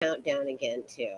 countdown again too.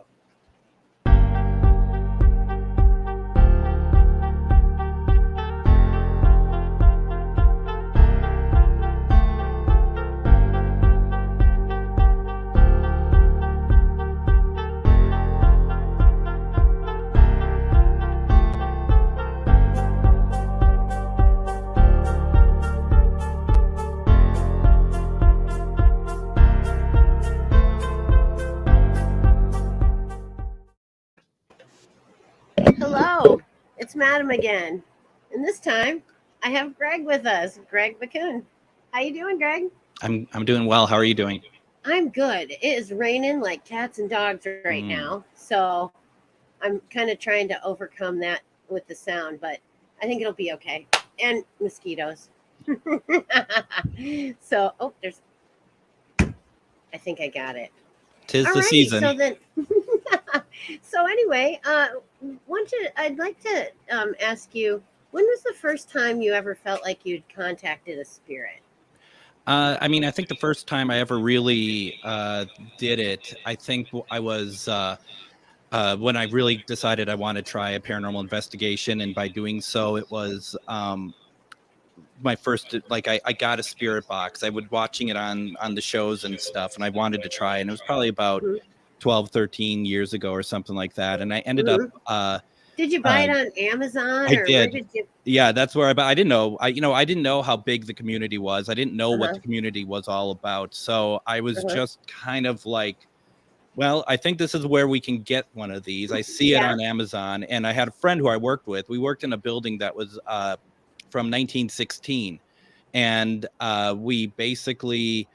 Hello, it's Madam again, and this time I have Greg with us. Greg Bakun. How you doing, Greg? I'm doing well. How are you doing? I'm good. It is raining like cats and dogs right Mm. now, so I'm kind of trying to overcome that with the sound, but I think it'll be okay. And mosquitoes. So, oh, there's. I think I got it. Tis the Alrighty. season. So then, so anyway, I'd like to ask you, when was the first time you ever felt like you'd contacted a spirit? I think the first time I ever really did it, I think I was when I really decided I wanted to try a paranormal investigation, and by doing so, it was my first. Like I got a spirit box. I would watching it on the shows and stuff, and I wanted to try, and it was probably about Hmm. 12, 13 years ago or something like that, and I ended up. Hmm. Did you buy Uh, it on Amazon I or where did. did you? Yeah, that's where I didn't know. I didn't know how big the community was. I didn't know Uh what huh. the community was all about. So I Uh was huh. just kind of like, well, I think this is where we can get one of these. I see it Yeah. on Amazon, and I had a friend who I worked with. We worked in a building that was from 1916, and we basically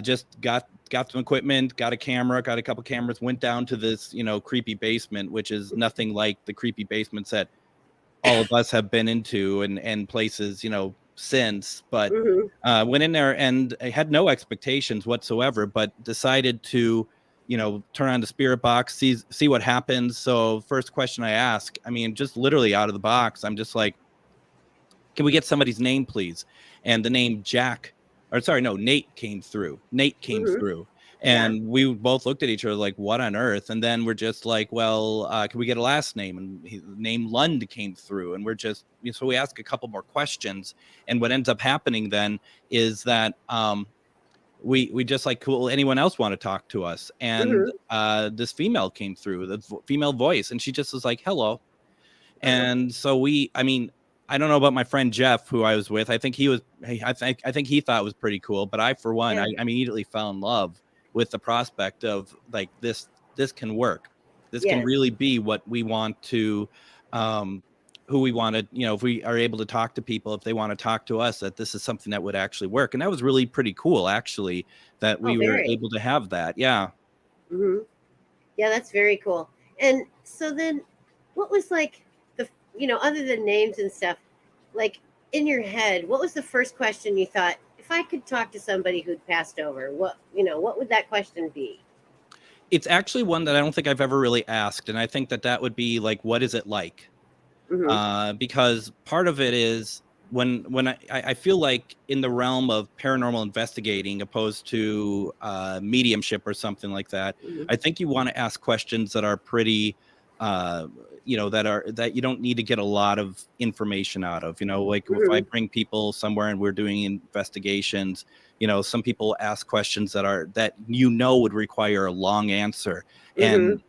just got some equipment, got a camera, got a couple cameras, went down to this creepy basement, which is nothing like the creepy basements that all of us have been into and places since. But Hmm. went in there and I had no expectations whatsoever, but decided to turn on the spirit box, see what happens. So first question I ask, I mean, just literally out of the box, I'm just like, can we get somebody's name, please? And the name Jack, or sorry, no, Nate came through. Nate came Hmm. through. Yeah. And we both looked at each other like, what on earth? And then we're just like, well, can we get a last name? And name Lund came through. And we're just, so we ask a couple more questions. And what ends up happening then is that we just like, cool, anyone else want to talk to us? And Hmm. this female came through, the female voice. And she just was like, hello. Uh-huh. And so I mean, I don't know about my friend Jeff, who I was with. I think he was, I think he thought it was pretty cool. But I, for one, Yeah. I immediately fell in love with the prospect of like this can work. This can Yes. really be what we want to, um, who we want to, if we are able to talk to people, if they want to talk to us, that this is something that would actually work. And that was really pretty cool, actually, that Oh, we were very. able to have that. Yeah. Hmm. Yeah, that's very cool. And so then, what was like the other than names and stuff, like in your head, what was the first question you thought, if I could talk to somebody who'd passed over, what would that question be? It's actually one that I don't think I've ever really asked. And I think that would be like, what is it like? Hmm. Because part of it is when I feel like in the realm of paranormal investigating opposed to mediumship or something like that, Hmm. I think you want to ask questions that are pretty uh that you don't need to get a lot of information out of. Like if I Hmm. bring people somewhere and we're doing investigations, some people ask questions that would require a long answer. Hmm. And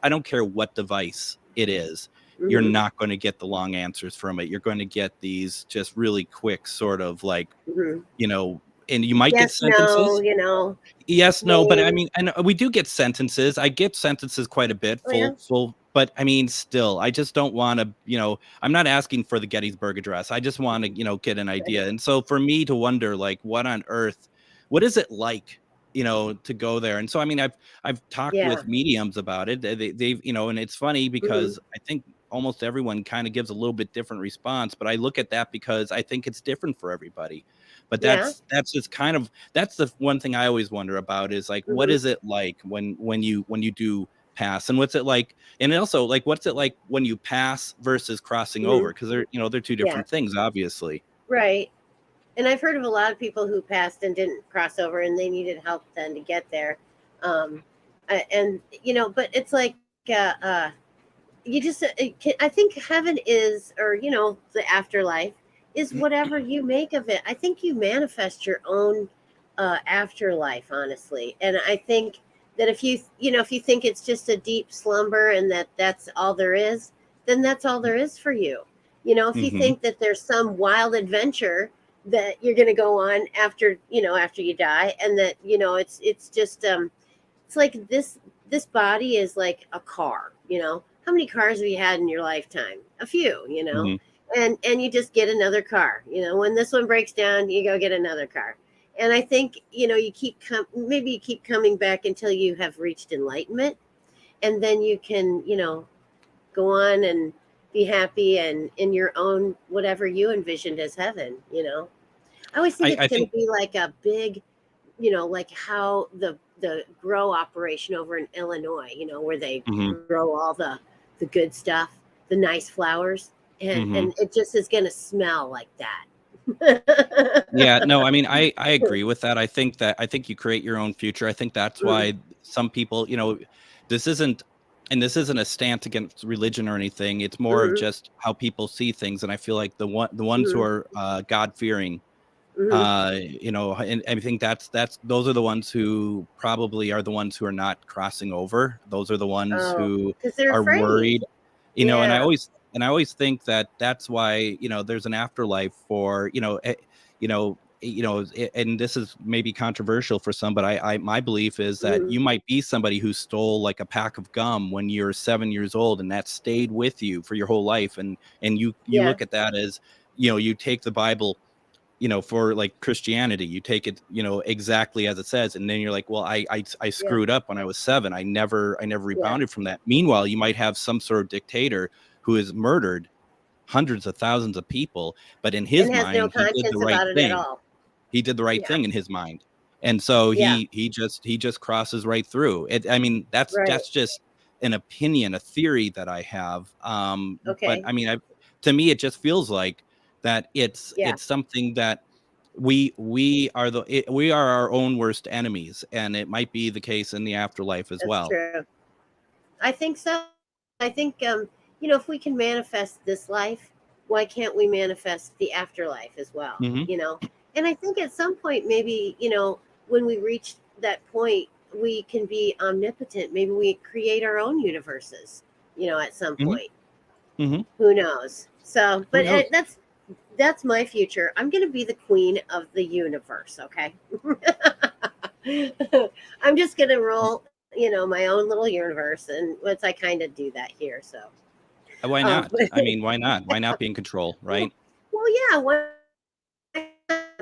I don't care what device it is, you're Hmm. not going to get the long answers from it. You're going to get these just really quick sort of like, Hmm. you know, and you might get Yes, no, sentences. you know, Yes, no, but I name. mean, and we do get sentences. I get sentences quite a bit, Oh yeah. full, but I mean, still, I just don't want to, I'm not asking for the Gettysburg Address. I just want to, get an idea. And so for me to wonder, like, what on earth, what is it like, to go there? And so, I mean, I've talked Yeah. with mediums about it. They've, and it's funny Hmm. because I think almost everyone kind of gives a little bit different response, but I look at that because I think it's different for everybody. But Yeah. that's just kind of that's the one thing I always wonder about is like, what Hmm. is it like when you do pass, and what's it like, and also like what's it like when you pass versus crossing Hmm. over, because they're two Yeah. different things, obviously. Right. And I've heard of a lot of people who passed and didn't cross over, and they needed help then to get there. Um, And but it's like you just I think heaven is, or the afterlife is whatever you make of it. I think you manifest your own afterlife, honestly. And I think that if you think it's just a deep slumber and that's all there is, then that's all there is for you. If you Mm-hmm. think that there's some wild adventure that you're going to go on after you die, and that it's just it's like this body is like a car. How many cars have you had in your lifetime? A few. Mm-hmm. And you just get another car. When this one breaks down, you go get another car. And I think you maybe you keep coming back until you have reached enlightenment, and then you can go on and be happy and in your own whatever you envisioned as heaven. I always think it's I going to think. be like a big, like how the grow operation over in Illinois, where they Mm-hmm. grow all the good stuff, the nice flowers, Mm-hmm. and it just is going to smell like that. Yeah, no, I mean, I agree with that. I think you create your own future. I think that's Mm, why some people, this isn't, and this isn't a stance against religion or anything. It's more of mhm, just how people see things. And I feel like the ones who mhm, are God fearing, mhm. and I think that's those are the ones who probably are the ones who are not crossing over. Those are the ones Oh, who because they're are afraid. worried, and Yeah, I always think that that's why, there's an afterlife for, and this is maybe controversial for some, but my belief is that mhm, you might be somebody who stole like a pack of gum when you're 7 years old, and that stayed with you for your whole life, and you yeah, look at that as, you take the Bible, for like Christianity, you take it, exactly as it says, and then you're like, well, I yeah, screwed up when I was 7. I never yeah, rebounded from that. Meanwhile, you might have some sort of dictator who has murdered hundreds of thousands of people, but in his and has no mind, he did the conscience right about it at thing. all. He did the right Yeah, thing in his mind, and so yeah, he just crosses right through it. I mean, right. that's just an opinion, a theory that I have. But Okay, I mean, to me, it just feels like that yeah, it's something that we are our own worst enemies, and it might be the case in the afterlife as that's well. true. I think so. I think if we can manifest this life, why can't we manifest the afterlife as well? Hmm. And I think at some point, maybe when we reach that point, we can be omnipotent. Maybe we create our own universes. At some Hmm. point. Hmm. Who knows? So, Who but knows? that's my future. I'm going to be the queen of the universe. Okay. I'm just going to roll, my own little universe, and once I kind of do that here. So, Why not? but I mean, why not? Why not be in control, well, right? well, yeah. Why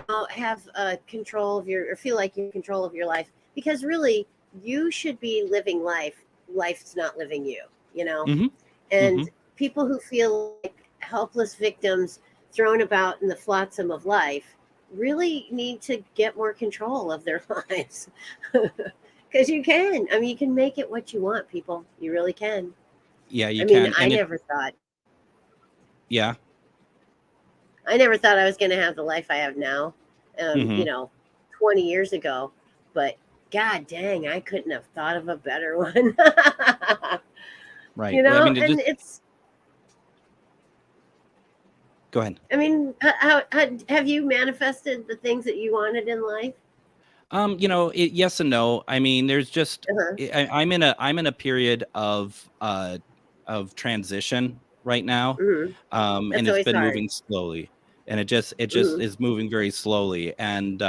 not have control of or feel like you're in control of your life? Because really, you should be living life. Life's not living you. You know, Hmm. and Hmm. people who feel like helpless victims thrown about in the flotsam of life really need to get more control of their lives. Because you can. I mean, you can make it what you want, people. You really can. Yeah, I you mean, can, I and it. never thought. Yeah. I never thought I was going to have the life I have now. Hmm. 20 years ago, but god dang, I couldn't have thought of a better one. Right. Well, I mean, it And just it's. go ahead. I mean, how have you manifested the things that you wanted in life? Yes and no. I mean, there's just Uh-huh. I'm in a period of transition right now, Hmm. and That's it's always been hard. moving slowly, and it just Hmm. is moving very slowly, and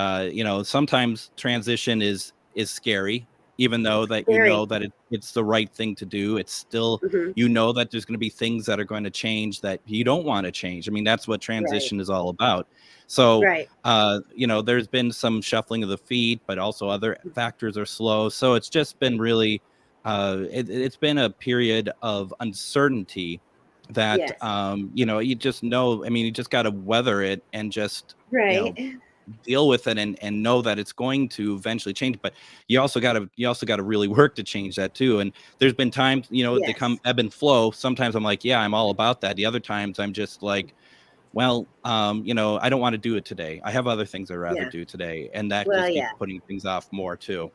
sometimes transition is scary, even though that Very. that it's the right thing to do. It's still, Hmm. that there's going to be things that are going to change that you don't want to change. I mean, that's what Right. transition is all about. So Right. there's been some shuffling of the feet, but also other factors are slow. So it's just been really, it's been a period of uncertainty that, Yes. you just know, I mean, you just got to weather it and just, Right. deal with it, and know that it's going to eventually change. But you also got to really work to change that too. And there's been times, they come Yes. ebb and flow. Sometimes I'm like, yeah, I'm all about that. The other times I'm just like, well, I don't want to do it today. I have other things I'd rather Yeah. do today. And that Well, just keeps yeah. putting things off more too.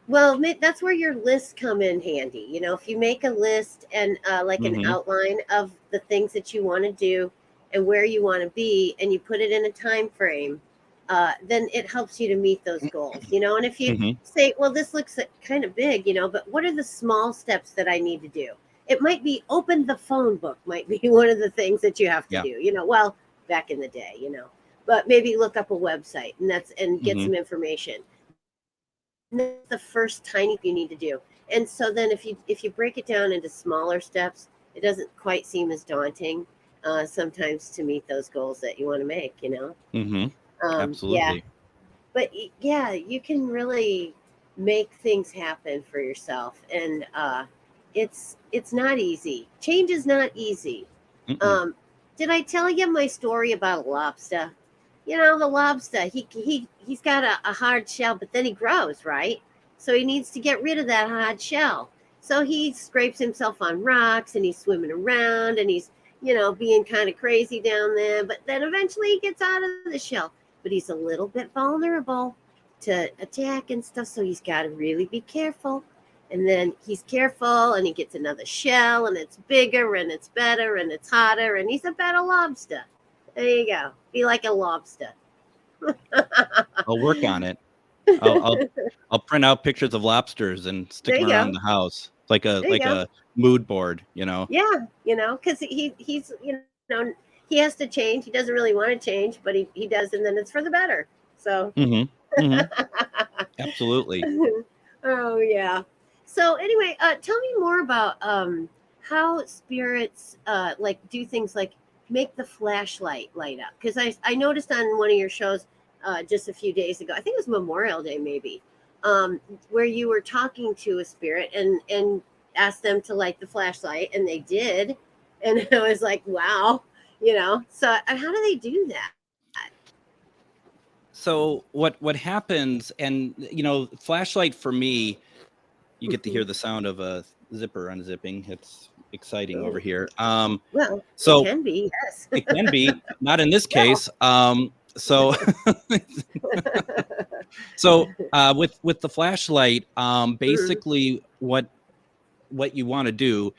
Well, that's where your lists come in handy. If you make a list and like an Mm-hmm. outline of the things that you want to do and where you want to be, and you put it in a time frame, then it helps you to meet those goals. And if you Mm-hmm. say, well, this looks kind of big, but what are the small steps that I need to do? It might be open the phone book, might be one of the things that you have to Yeah. do. Well, back in the day. But maybe look up a website and get Mm-hmm. some information. And that's the first tiny you need to do. And so then if you break it down into smaller steps, it doesn't quite seem as daunting sometimes to meet those goals that you want to make. Mm-hmm. Yeah, Absolutely. but yeah, you can really make things happen for yourself, and it's not easy. Change is not easy. Mm-mm. um, did I tell you my story about a lobster? The lobster, he's got a hard shell, but then he grows, right? So he needs to get rid of that hard shell. So he scrapes himself on rocks and he's swimming around and he's, being kind of crazy down there. But then eventually he gets out of the shell. But he's a little bit vulnerable to attack and stuff. So he's got to really be careful. And then he's careful and he gets another shell and it's bigger and it's better and it's hotter and he's a better lobster. There you go. Be like a lobster. I'll work on it. I'll print out pictures of lobsters and stick There them you around go. the house. It's like a There you go. mood board. Yeah, because he's he has to change. He doesn't really want to change, but he does, and then it's for the better. So, Mm-hmm. Mm-hmm. Absolutely. oh yeah. So anyway, tell me more about how spirits like do things like make the flashlight light up. Because I noticed on one of your shows just a few days ago, I think it was Memorial Day maybe, where you were talking to a spirit and asked them to light the flashlight, and they did, and I was like, wow. So how do they do that? So what happens, and flashlight for me, you get to hear the sound of a zipper unzipping. It's exciting over here. Well, it So can be, yes. it can be, not in this Well. case. So with the flashlight, Mhm, basically what you want to do,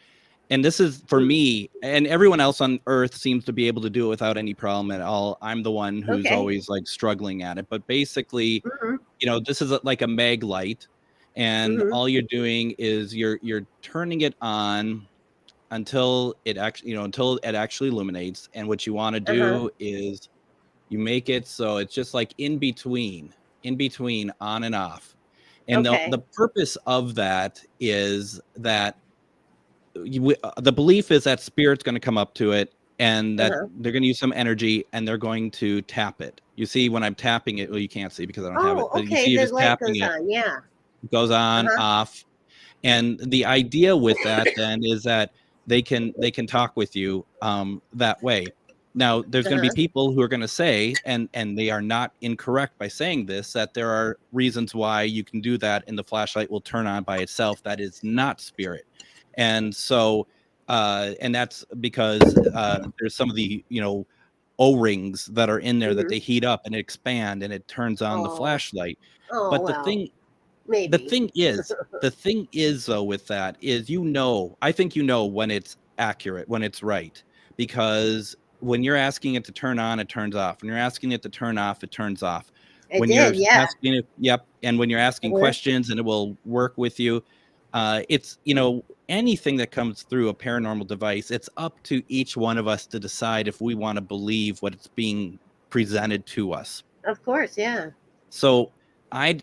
and this is for mhm. me, and everyone else on earth seems to be able to do it without any problem at all. I'm the one who's Okay. always like struggling at it. But basically, Mhm, this is like a mag light, and mhm. all you're doing is you're turning it on until it actually illuminates. And what you want to Uh-huh. do is you make it so it's just like in between on and off. And the Okay. purpose of that is that the belief is that spirit's going to come up to it, and that Uh-huh. they're going to use some energy and they're going to tap it. You see when I'm tapping it, well, you can't see because I don't have it, Oh, but you okay. see it The just light tapping goes it. on. Yeah. It goes on, Uh-huh. off. And the idea with that then is that they can talk with you that way. Now there's going to be Uh-huh. people who are going to say, and they are not incorrect by saying this, that there are reasons why you can do that and the flashlight will turn on by itself. That is not spirit. And so and that's because there's some of the O-rings that are in there that Hmm. they heat up and expand and it turns on the Oh. flashlight. Oh, But the well. thing the Maybe. thing is the thing is though with that is, I think when it's accurate, when it's right, because when you're asking it to turn on, it turns off. When you're asking it to turn off, it turns off. I When you're did. Yeah. asking it, yep, and when you're asking Uh-huh. questions and it will work with you, it's anything that comes through a paranormal device, it's up to each one of us to decide if we want to believe what it's being presented to us. Of course. Yeah. So I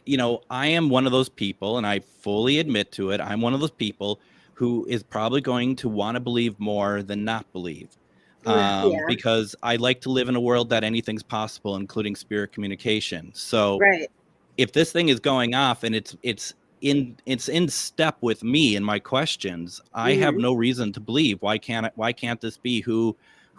am one of those people, and I fully admit to it. I'm one of those people who is probably going to want to believe more than not believe, Yeah. because I like to live in a world that anything's possible, including spirit communication. So Right. if this thing is going off and it's in step with me and my questions, I have Hmm. no reason to believe. Why can't this be who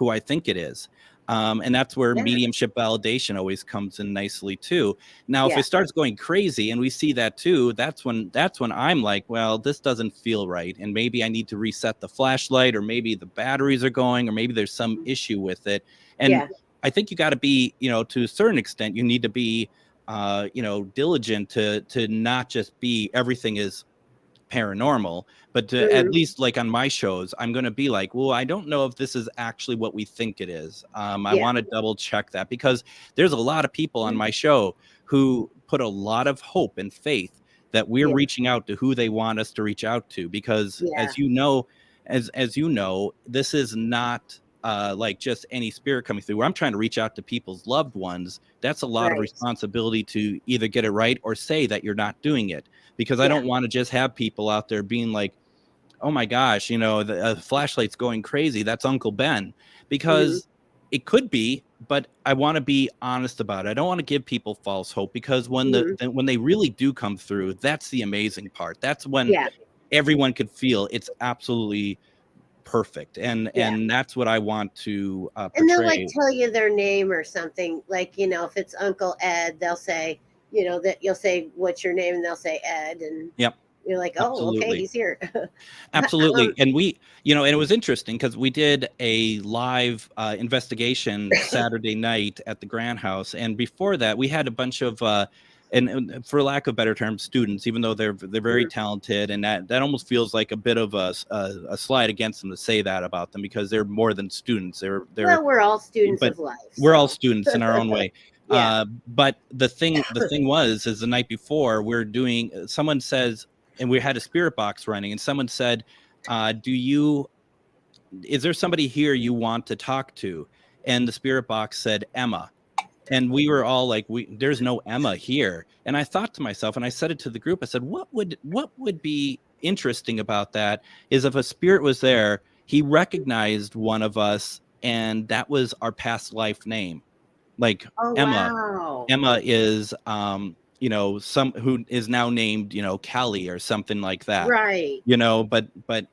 I think it is? And that's where Yeah. mediumship validation always comes in nicely too. Now if Yeah. it starts going crazy, and we see that too, that's when I'm like, well, this doesn't feel right, and maybe I need to reset the flashlight, or maybe the batteries are going, or maybe there's some issue with it. And Yeah. I think you got to be, to a certain extent, you need to be diligent to not just be everything is paranormal, but to at Mhm. least like on my shows, I'm going to be like, well, I don't know if this is actually what we think it is. I Yeah. want to double check that, because there's a lot of people on my show who put a lot of hope and faith that we're Yeah. reaching out to who they want us to reach out to, because Yeah. as you know, this is not like just any spirit coming through. I'm trying to reach out to people's loved ones. That's a lot of Right. responsibility to either get it right or say that you're not doing it, because I Yeah. don't want to just have people out there being like, oh my gosh, the flashlight's going crazy. That's Uncle Ben, Mhm. because it could be, but I want to be honest about it. I don't want to give people false hope, because Mhm. when they really do come through, that's the amazing part. That's when Yeah. everyone could feel it's absolutely perfect, Yeah. and that's what I want to And they'll like portray. tell you their name or something. Like, if it's Uncle Ed, they'll say, that you'll say, "What's your name?" And they'll say Ed. And Yep, you're like, "Oh, okay, absolutely. he's here." Absolutely. um, And and it was interesting because we did a live investigation Saturday night at the Grand House. And before that, we had a bunch of, and for lack of better terms, students, even though they're very mhm. talented. And that almost feels like a bit of a slide against them to say that about them, because they're more than students. They're, Well, we're all students but of life, we're all so students in our own way. yeah. But the thing is the night before we're doing, someone says, and we had a spirit box running, and someone said, is there somebody here you want to talk to? And the spirit box said Emma. And we were all like, there's no Emma here. And I thought to myself, and I said it to the group, I said, what would be interesting about that is if a spirit was there, he recognized one of us, and that was our past life name. Like Oh Emma. wow. Emma is some who is now named, Callie or something like that. Right. But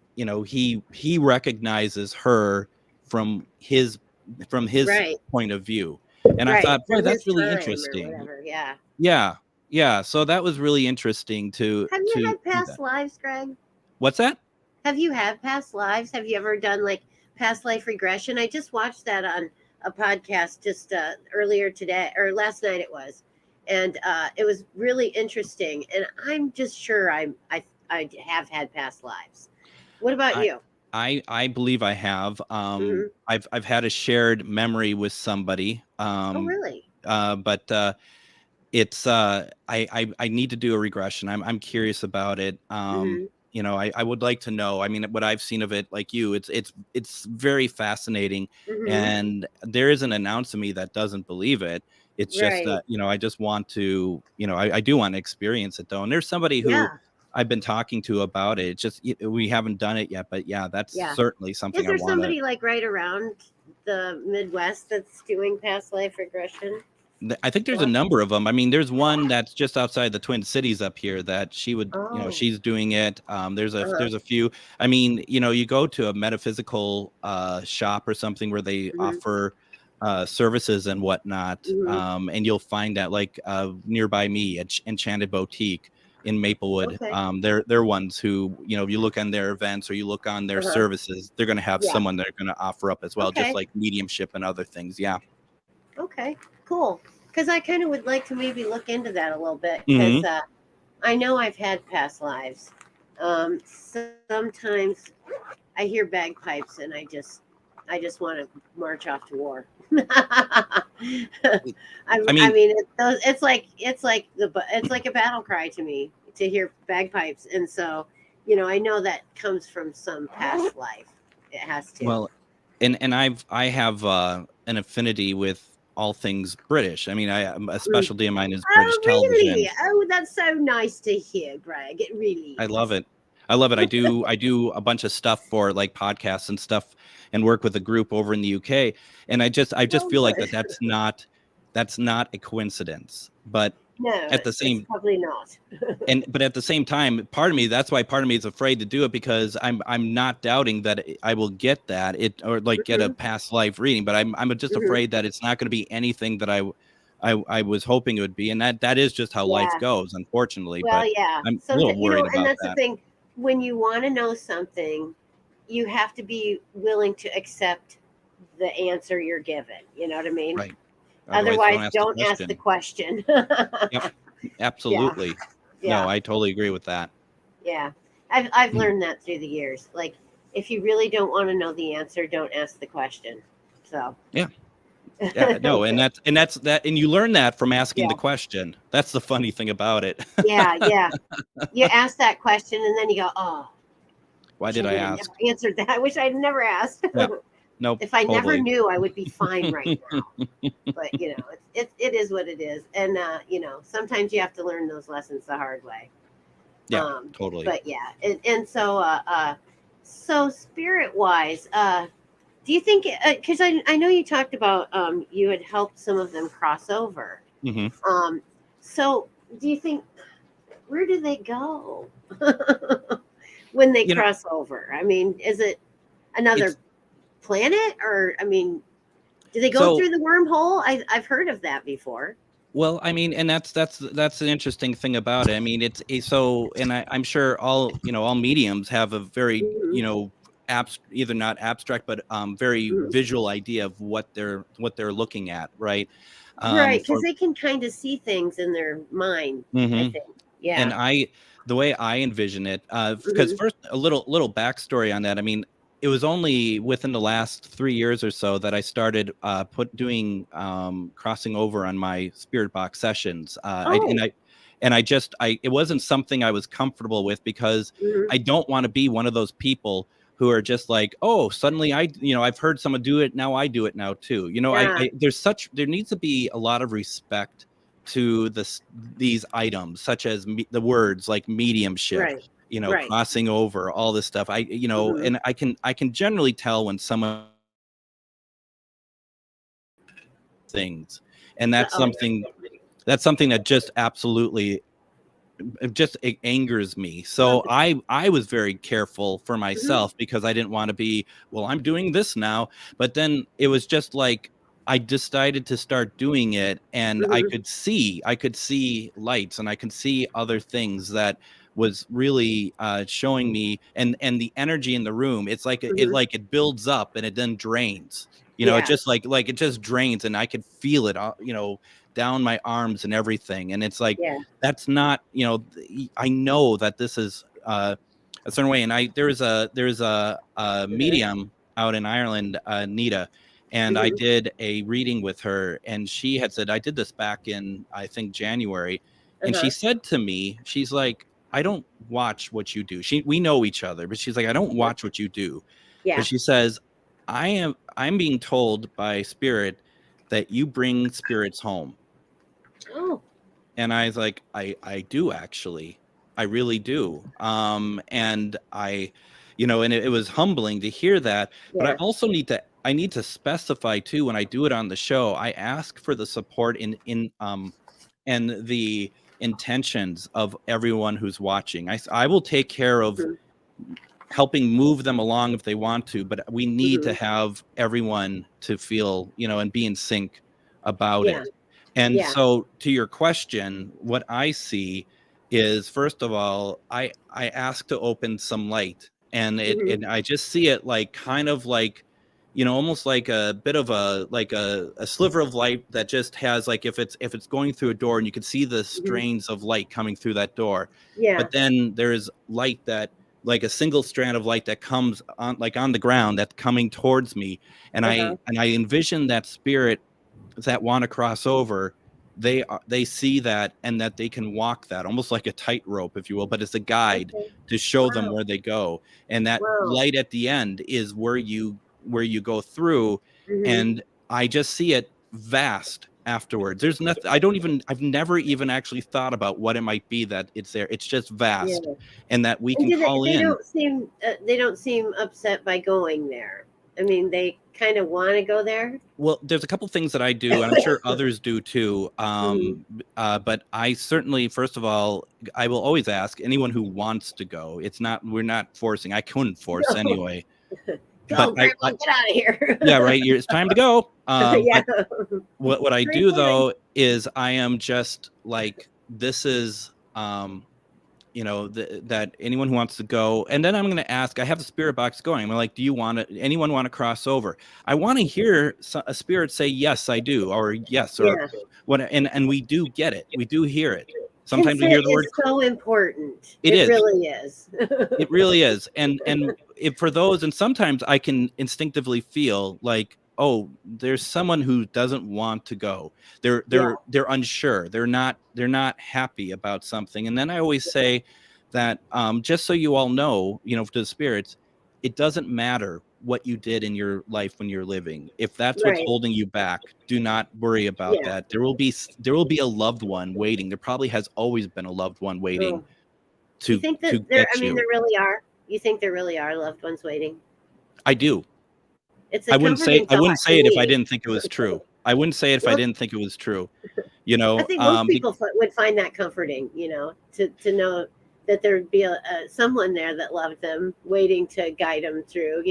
he recognizes her from his from his Right. point of view. And I Right. thought, boy, From that's his really time or interesting. whatever. Yeah. Yeah. Yeah. So that was really interesting to Have you had see past that. lives, Greg? What's that? Have you had past lives? Have you ever done like past life regression? I just watched that on a podcast just earlier today or last night it was, and it was really interesting. And I'm just sure I have had past lives. What about I you? I believe I have. Hmm. I've had a shared memory with somebody. Oh, really? But it's I need to do a regression. I'm curious about it. Hmm. I would like to know. I mean, what I've seen of it, like you, it's very fascinating. Hmm. And there isn't an ounce of me that doesn't believe it. It's just Right. that, I just want to, I do want to experience it though. And there's somebody who Yeah. I've been talking to about it. It's just we haven't done it yet, but yeah, that's Yeah. certainly Is something I there want to. somebody like right around the Midwest that's doing past life regression? I think there's a Well, number of them. I mean, there's one that's just outside the Twin Cities up here that she would, oh, she's doing it. There's a uh-huh. there's a few. I mean, you go to a metaphysical shop or something where they Hmm. offer services and whatnot, Hmm. and you'll find that like nearby me at Enchanted Boutique in Maplewood. Okay. They're ones who, if you look on their events or you look on their Uh-huh. services, they're going to have Yeah. someone they're going to offer up as well, just Okay. like mediumship and other things. Yeah. Okay. Cool. Because I kind of would like to maybe look into that a little bit because Hmm. I know I've had past lives. Sometimes I hear bagpipes and I just want to march off to war. I I mean, mean, it's like a battle cry to me to hear bagpipes, and so I know that comes from some past life. It has to. well, and I have an affinity with all things British. I mean, a Mm. specialty of mine is British Oh, really? television. Oh, that's so nice to hear, Greg. It really I love is. it. I love it. I do a bunch of stuff for like podcasts and stuff, and work with a group over in the UK. And I just Oh, feel like good. that's not a coincidence. But No, at the it's same probably not. but at the same time, that's why part of me is afraid to do it, because I'm not doubting that I will get that it, or like get a Hmm. past life reading, but I'm just Hmm. afraid that it's not going to be anything that I was hoping it would be, and that is just how life Yeah. goes, unfortunately. Well, But yeah. I'm a Sometimes, little worried and about that's the that. thing. When you want to know something, you have to be willing to accept the answer you're given. You know what I mean? Right. Otherwise, ask the don't ask the question. question. Yep, Yeah, absolutely. No, yeah, I totally agree with that. yeah. I've learned that through the years. Like, if you really don't want to know the answer, don't ask the question. So, Yeah. Yeah, no, and that's that, and you learn that from asking yeah, the question. That's the funny thing about it. yeah, yeah. You ask that question, and then you go, "Oh, Why wish did I I would have ask? never answered that. I wish I'd never asked. Yeah. Nope, If I never totally. knew, I would be fine right now." But it is what it is, and sometimes you have to learn those lessons the hard way. Yeah, totally. But yeah, and so spirit wise, do you think? Because I know you talked about you had helped some of them cross over. Hmm. Um, so do you think, where do they go when they You know, cross over? I mean, is it it's another planet, or I mean, do they go so through the wormhole? I've heard of that before. well. I mean, and that's an interesting thing about it. I mean, so, and I'm sure all mediums have a very Hmm. either not abstract but very Hmm. visual idea of what they're looking at, right? Right, because For they can kind of see things in their mind. I Mhm. think. And Yeah. the way I envision it, because Hmm. first a little backstory on that. I mean, it was only within the last 3 years or so that I started doing crossing over on my spirit box sessions. Oh. It wasn't something I was comfortable with because Hmm. I don't want to be one of those people who are just like, oh, suddenly I've heard someone do it, now I do it now too. Yeah. There needs to be a lot of respect to these items, such as the words like mediumship, Right. Right. crossing over, all this stuff. Hmm. And I can generally tell when someone things, and Oh. that's something that just absolutely it angers me. Oh. So I was very careful for Hmm. myself because I didn't want to be, well, I'm doing this now. But then it was just like I decided to start doing it, and Hmm. I could see lights, and I could see other things that was really showing me, and the energy in the room. It's like Hmm. it builds up and it then drains. It Yeah. just like it just drains, and I could feel it, down my arms and everything. And it's like, Yeah. that's not, I know that this is a certain way. And there's a medium out in Ireland, Nita, and I Hmm. did a reading with her, and she had said, I did this back in, I think, January. And she Uh-huh. said to me, she's like, I don't watch what you do. We know each other, but she's like, I don't Uh-huh. watch what you do. But Yeah. she says, I'm being told by spirit that you bring spirits home. Oh. And I was like, I do actually. I really do. And and it was humbling to hear that. But Yeah. I need to specify too, when I do it on the show, I ask for the support and the intentions of everyone who's watching. I will take care of Hmm. helping move them along if they want to, but we need to Hmm. have everyone to feel, and be in sync about Yeah. it. And Yeah. so, to your question, what I see is, first of all, I ask to open some light, and Hmm. I just see it like kind of like, almost like a bit of a sliver of light that just has, like, if it's going through a door, and you can see the Hmm. strains of light coming through that door. Yeah. But then there's light that, like a single strand of light that comes on the ground, that's coming towards me. And Uh-huh. I envision that spirit that want to cross over, they see that, and that they can walk that almost like a tightrope, if you will, but it's a guide Okay. to show them Wow. where they go. And that Wow. light at the end is where you go through. Hmm. And I just see it vast afterwards. There's nothing, I've never even actually thought about what it might be that it's there. It's just Yeah. vast, and that we And can do call in. they don't seem upset by going there. I mean, they kind of want to go there. Well, there's a couple things that I do, and I'm sure others do too. Hmm. But I certainly, first of all, I will always ask anyone who wants to go. We're not forcing. I couldn't force No. anyway. But Go, Grandma, get out of here. yeah, right. It's time to go. Yeah. But what I Very do fun. though is I am just like, this is that anyone who wants to go, and then I'm going to ask, I have the spirit box going. I'm like, do you want to, anyone want to cross over? I want to hear a spirit say, yes, I do, or yes, or Yeah. what. And we do get it. We do hear it. Sometimes we Consent hear the word. is so important. It It is. really is. It really is. And if for those, and sometimes I can instinctively feel like, oh, there's someone who doesn't want to go. They're Yeah. they're unsure. They're not happy about something. And then I always say that, just so you all know, to the spirits, it doesn't matter what you did in your life when you're living. If that's what's Right. holding you back, do not worry about Yeah. that. There will be a loved one waiting. There probably has always been a loved one waiting Oh. You to think that to there? I get mean, you. there really are. You think there really are loved ones waiting? I do. It's a comforting I thought wouldn't to say it if I me. didn't think it was true. I wouldn't say it if I Well, didn't think it was true. I think most Be, people would find that comforting. To know that there'd be someone there that loved them, waiting to guide them through.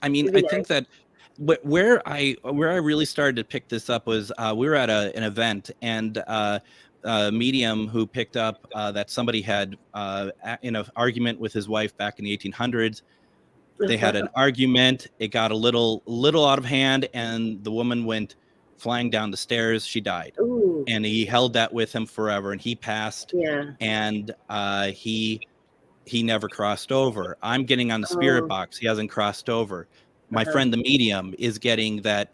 I mean, It'd I be think nice. that where I really started to pick this up was, we were at an event, and a medium who picked up that somebody had, in an argument with his wife back in the 1800s. They had an argument. It got a little out of hand, and the woman went flying down the stairs. She died, Ooh. and he held that with him forever. And he passed, Yeah. and he never crossed over. I'm getting on the spirit Oh. box. He hasn't crossed over. My Uh-huh. friend, the medium, is getting that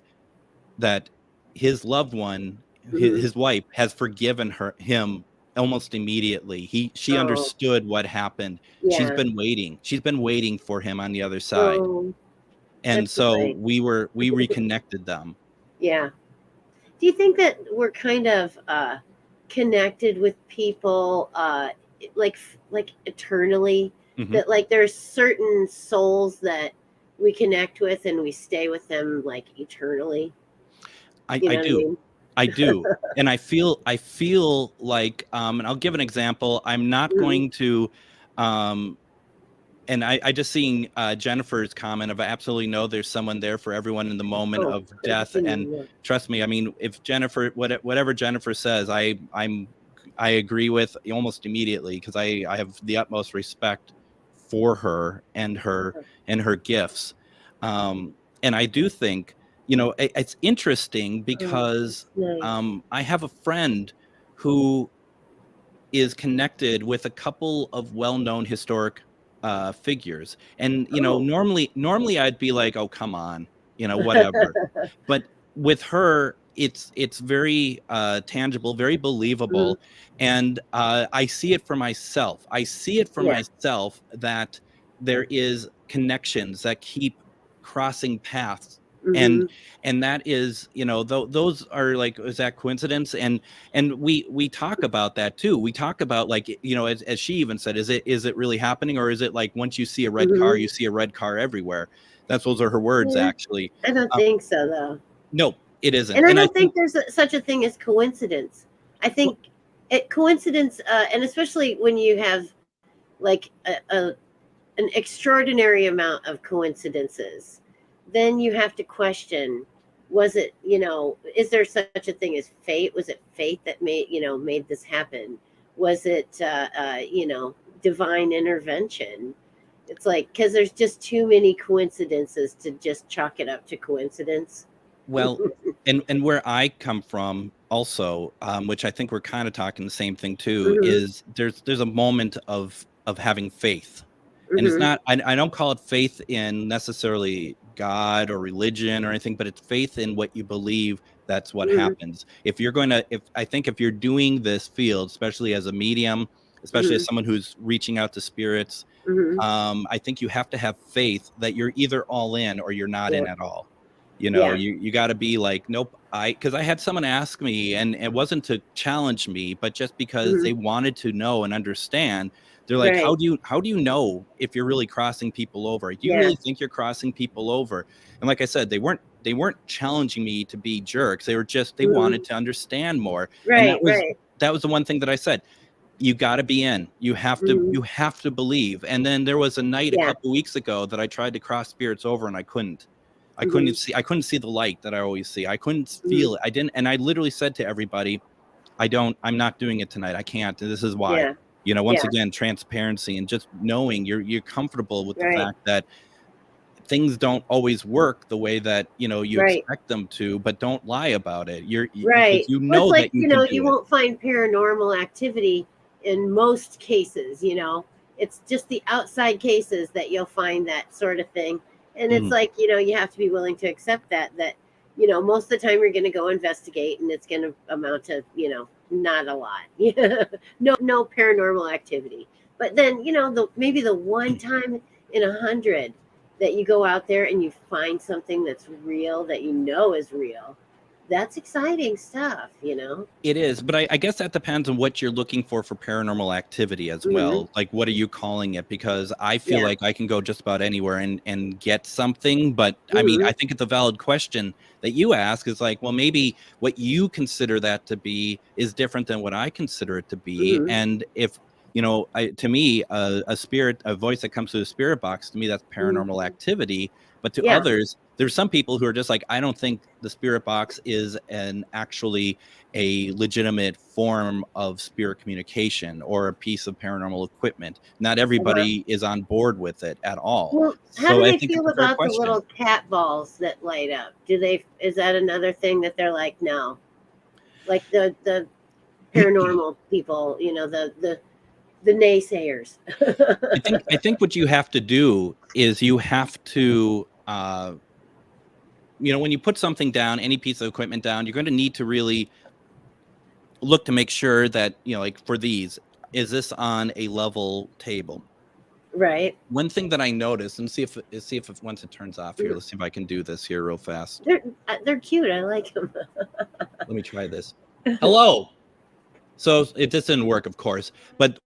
his loved one, Hmm. his wife, has forgiven him almost immediately. She Oh. understood what happened. She's Yeah. been waiting. She's been waiting for him on the other side. Oh. And That's so nice. we reconnected them. Yeah. Do you think that we're kind of connected with people, like eternally? Hmm. That like there's certain souls that we connect with and we stay with them like eternally. You I know what I do. mean? I do. And I feel like, and I'll give an example. I'm not Mm. going to, um, and I just seeing Jennifer's comment of, I absolutely know there's someone there for everyone in the moment Oh, of good to death. see And you. trust me, I mean, if Jennifer, whatever Jennifer says, I agree with almost immediately, because I have the utmost respect for her and her gifts. And I do think, it's interesting Oh, because, that's nice. I have a friend who is connected with a couple of well-known historic figures. And Oh. normally I'd be like, oh, come on, whatever. But with her, it's very tangible, very Mhm. believable. And I see it for myself. I see it for Yeah. myself that there is connections that keep crossing paths. and Hmm. and that is, those are like, is that coincidence? And we talk about that too. We talk about, like, as she even said, is it really happening, or is it like, once you see a red car, Hmm. you see a red car everywhere? Those are her words, Yeah. actually. I don't um, think so though. no, it isn't. And I And I don't think, think there's such a thing as coincidence. I well, think coincidence, and especially when you have like an extraordinary amount of coincidences, then you have to question: was it, is there such a thing as fate? Was it fate that made this happen? Was it divine intervention? It's like, because there's just too many coincidences to just chalk it up to coincidence. well, and where I come from also, which I think we're kind of talking the same thing too, Hmm. is there's a moment of having faith. And it's Hmm. not, I don't call it faith in necessarily God or religion or anything, but it's faith in what you believe. That's what Hmm. happens. If you're going to, if I think if you're doing this field, especially as a medium, especially as Hmm. someone who's reaching out to spirits, Hmm. I think you have to have faith that you're either all in or you're not Yeah. in at all. Yeah. You got to be like, nope. Because I had someone ask me, and it wasn't to challenge me, but just because Hmm. they wanted to know and understand. They're like, Right. how do you know if you're really crossing people over? Do you Yeah. really think you're crossing people over? And like I said, they weren't challenging me to be jerks. They wanted Hmm. to understand more. And Right. Right. that was the one thing that I said. You got to be in. Hmm. You have to believe. And then there was a night a Yeah. couple weeks ago that I tried to cross spirits over, and I couldn't. Hmm. I couldn't see the light that I always see. I couldn't Hmm. feel it. I didn't. And I literally said to everybody, I'm not doing it tonight. I can't. And this is why. Yeah. You know, once Yeah. again, transparency and just knowing you're comfortable with the Right. fact that things don't always work the way that, you know, you Right. expect them to, but don't lie about it. Because Right. you Well, it's know like, that you can you do it. won't find paranormal activity in most cases, It's just the outside cases that you'll find that sort of thing. And it's Mhm. like, you have to be willing to accept that, most of the time you're going to go investigate and it's going to amount to, not a lot. No paranormal activity. But then, maybe the one time in 100 that you go out there and you find something that's real that you know is real, that's exciting stuff. It is, but I guess that depends on what you're looking for paranormal activity as Hmm. well. Like, what are you calling it? Because I feel Yeah. like I can go just about anywhere and get something. But I mean, Hmm. I think it's a valid question that you ask is like, well, maybe what you consider that to be is different than what I consider it to be. Hmm. And if, you know, to me, a voice that comes through the spirit box, to me, that's Hmm. paranormal activity. But to Yeah. others, there's some people who are just like, I don't think the spirit box is an actually a legitimate form of spirit communication or a piece of paranormal equipment. Not Uh-huh. everybody is on board with it at all. Well, how So do I they think it's feel a fair about the question. little cat balls that light up? Is that another thing that they're like, no? Like the paranormal people, the naysayers. I think what you have to do is you have to when you put something down, any piece of equipment down, you're going to need to really look to make sure that, like for these, is this on a level table? Right. One thing that I noticed, and see if once it turns off here, Mm. let's see if I can do this here real fast. They're cute. I like them. Let me try this. Hello. So it just didn't work, of course. But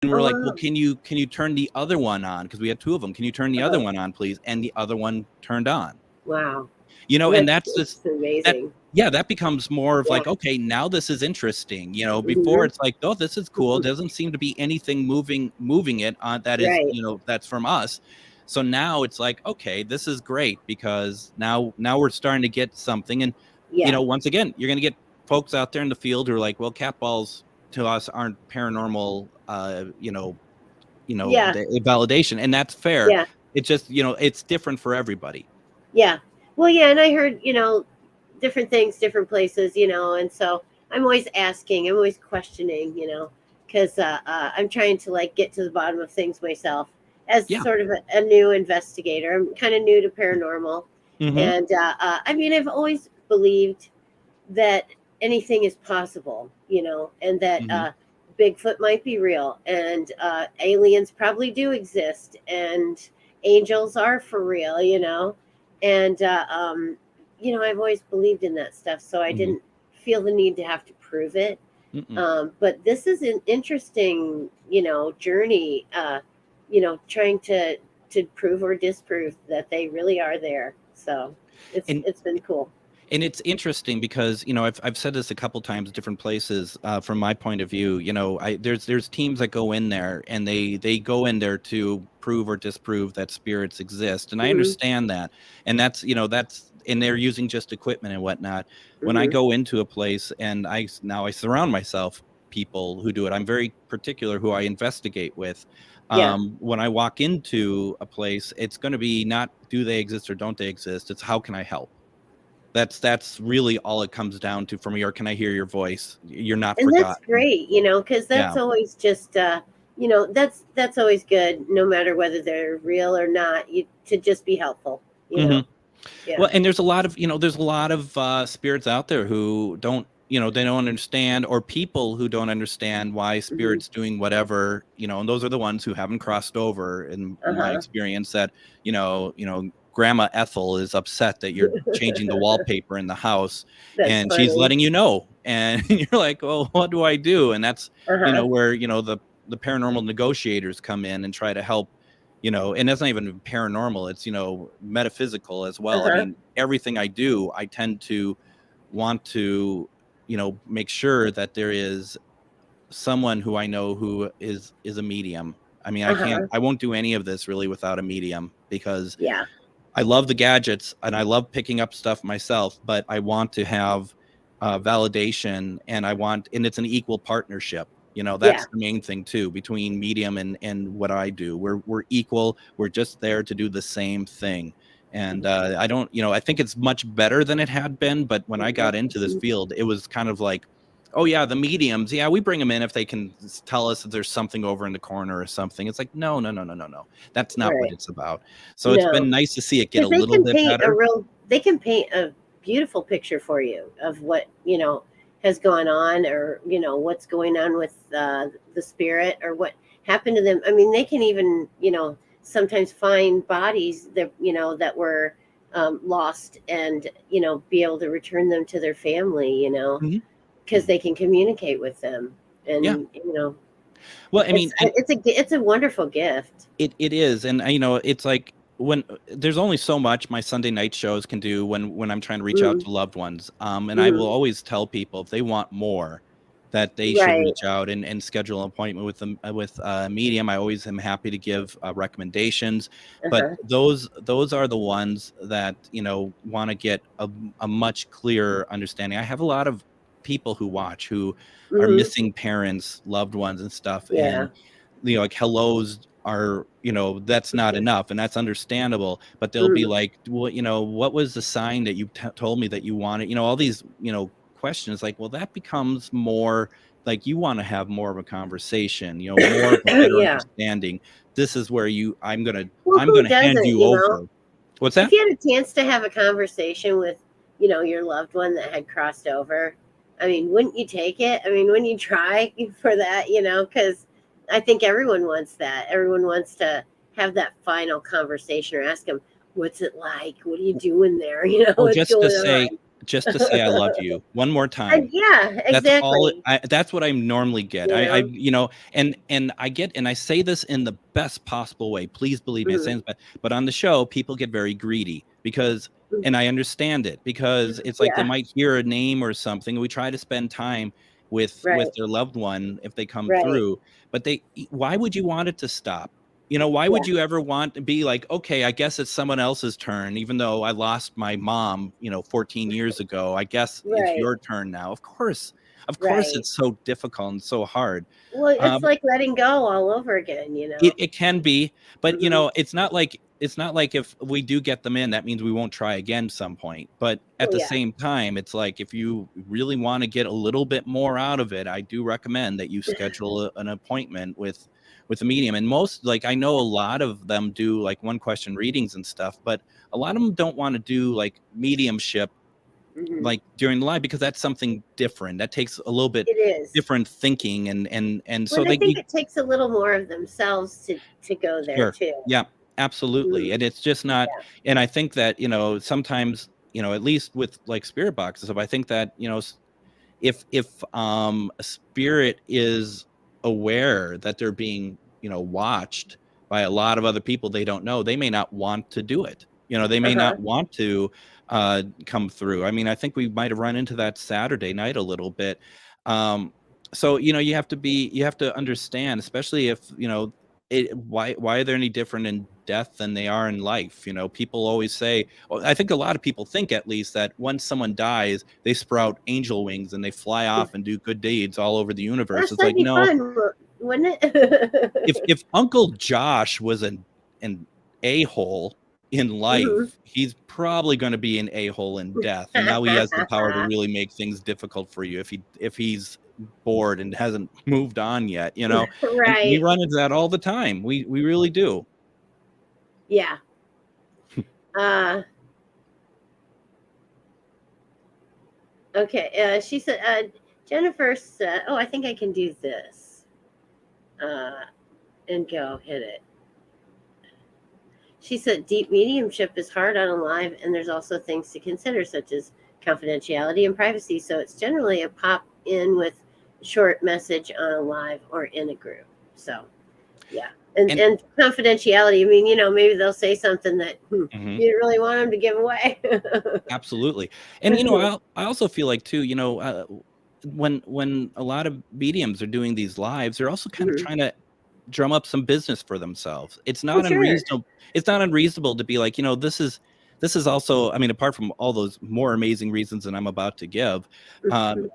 we're Oh like, well, wow. can you turn the other one on? Because we had two of them. Can you turn the other Uh-huh. one on, please? And the other one turned on. Wow. And that's It's just that. amazing. Yeah, that becomes more of Yeah. like, okay, now this is interesting. Before Hmm. it's like, oh, this is cool. Doesn't seem to be anything moving it on that is, Right. that's from us. So now it's like, okay, this is great because now we're starting to get something. And Yeah. once again, you're going to get folks out there in the field who are like, well, cat balls to us aren't paranormal, Yeah. validation, and that's fair. Yeah. It's just, it's different for everybody. Yeah. Well, yeah, and I heard, different things, different places, and so I'm always asking, I'm always questioning, because I'm trying to like get to the bottom of things myself as Yeah. sort of a new investigator. I'm kind of new to paranormal, Hmm. and I mean, I've always believed that anything is possible, and that Hmm. Bigfoot might be real, and aliens probably do exist, and angels are for real, and I've always believed in that stuff, so I Hmm. didn't feel the need to have to prove it. Mm-mm. But this is an interesting, journey, trying to prove or disprove that they really are there. So and it's been cool. and it's interesting because I've said this a couple times, different places. From my point of view, there's teams that go in there and they go in there to prove or disprove that spirits exist, and I Hmm. understand that, and that's and they're using just equipment and whatnot. When I Hmm. go into a place and I surround myself people who do it, I'm very particular who I investigate with. Yeah. When I walk into a place, it's going to be not do they exist or don't they exist, it's how can I help. That's really all it comes down to for me. Or can I hear your voice? You're not And that's forgotten. great, because that's Yeah. always just that's always good, no matter whether they're real or not, to just be helpful, Hmm. Yeah. Well, and there's a lot of, there's a lot of spirits out there who don't, they don't understand, or people who don't understand why Hmm. spirits doing whatever, and those are the ones who haven't crossed over, in my Uh-huh. experience, that, Grandma Ethel is upset that you're changing the wallpaper in the house, That's and she's funny. letting you know. And you're like, well, what do I do? And that's, Uh-huh. where, the paranormal negotiators come in and try to help, and that's not even paranormal, it's, metaphysical as well. I Uh-huh. mean, everything I do, I tend to want to, make sure that there is someone who I know who is a medium. I mean, Uh-huh. I won't do any of this really without a medium, because Yeah. I love the gadgets and I love picking up stuff myself, but I want to have validation, and and it's an equal partnership. Yeah. That's the main thing too, between medium and what I do. We're equal. We're just there to do the same thing. And I don't, I think it's much better than it had been. But when I got into this field, it was kind of like, oh yeah, the mediums, yeah, we bring them in if they can tell us that there's something over in the corner or something. It's like, no, no, no, no, no, no. That's not what Right. it's about. So it's No. been nice to see it get a Because they little can bit paint better. they can paint a beautiful picture for you of what, has gone on, or, what's going on with the spirit, or what happened to them. I mean, they can even, sometimes find bodies that, that were lost, and, be able to return them to their family, Mhm. because they can communicate with them. Yeah. And, Well, I mean, and it's a wonderful gift. it is, and it's like, when there's only so much my Sunday night shows can do when I'm trying to reach out Mm-hmm. to loved ones. And I will Mm-hmm. always tell people, if they want more, that they should Right. reach out and schedule an appointment with them, with a medium. I always am happy to give recommendations, but Uh-huh. those are the ones that want to get a much clearer understanding. I have a lot of people who watch, who are Mm-hmm. missing parents, loved ones, and stuff, Yeah. and like hellos are, that's not enough, and that's understandable, but they'll be Mm-hmm. like, well, what was the sign that you told me that you wanted, all these, questions. Like, well, that becomes more like, you want to have more of a conversation, more of a better Yeah. understanding. This is where I'm gonna Well, who hand doesn't, you over. What's If that? you had a chance to have a conversation with, your loved one that had crossed over, I mean, wouldn't you take it? I mean, wouldn't you try for that, because I think everyone wants that. Everyone wants to have that final conversation, or ask them, what's it like? What are you doing there? Oh, What's going on? just to say I love you one more And time. yeah, That's all. exactly. That's what I normally get. You I know? and I get, and I say this in the best possible way. Please believe me, it Mhm. sounds bad, but on the show, people get very greedy, because, Mhm. and I understand it, because it's like they Yeah, might hear a name or something. We try to spend time with right, their loved one if they come right. through, but why would you want it to stop? Why Yeah, would you ever want to be like, okay, I guess it's someone else's turn, even though I lost my mom, 14 years ago. I guess it's right, your turn now. Of course, right. it's so difficult and so hard. Well, it's Um, like letting go all over again. it can be, but Hmm. it's not like if we do get them in, that means we won't try again some point. But at Oh the yeah. same time, it's like, if you really want to get a little bit more out of it, I do recommend that you schedule an appointment with a medium. And most, like, I know a lot of them do like one question readings and stuff, but a lot of them don't want to do like mediumship Hmm. like during the live, because that's something different. That takes a little bit It is. different thinking, and so Well, I they think it takes a little more of themselves to go there sure. too. Yeah, absolutely. Hmm. And it's just not, Yeah. and I think that, sometimes, at least with like spirit boxes, I think that, if a spirit is aware that they're being, watched by a lot of other people they don't know, they may not want to do it. They Uh may huh. not want to come through. I mean, I think we might have run into that Saturday night a little bit. So you have to understand, especially if, why are they any different in death than they are in life? People always say, well, I think a lot of people think, at least, that once someone dies, they sprout angel wings and they fly off and do good deeds all over the universe. Gosh, It's that'd like, be no. fun, wouldn't it? If Uncle Josh was an a-hole in Hmm. life, he's probably going to be an a-hole in death. And now he has the power to really make things difficult for you, if he's bored and hasn't moved on yet. And we Right. run into that all the time. We really do. Yeah. Uh, She said, Jennifer said, "Oh, I think I can do this." Uh, and go hit it. She said, "Deep mediumship is hard on a live, and there's also things to consider, such as confidentiality and privacy. So it's generally a pop in with a short message on a live or in a group." So, yeah. And confidentiality, I mean, maybe they'll say something that you didn't really want them to give away. Absolutely. And, I also feel like too, when a lot of mediums are doing these lives, they're also kind of trying to drum up some business for themselves. It's Oh, not sure. unreasonable. It's not unreasonable to be like, this is also, I mean, apart from all those more amazing reasons that I'm about to give,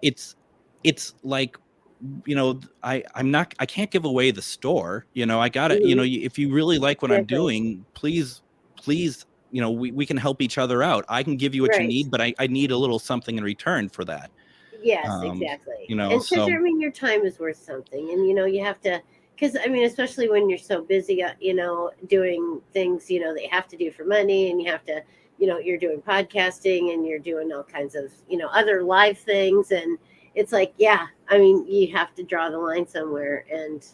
it's like, I can't give away the store. I gotta, if you really like what I'm Exactly. doing, please, we can help each other out. I can give you what you Right. need, but I need a little something in return for that. Yes, exactly. And because So I mean, your time is worth something, and you have to. Because I mean, especially when you're so busy, doing things, that you have to do for money, and you have to, you're doing podcasting, and you're doing all kinds of, other live things, and it's like, yeah, I mean, you have to draw the line somewhere, and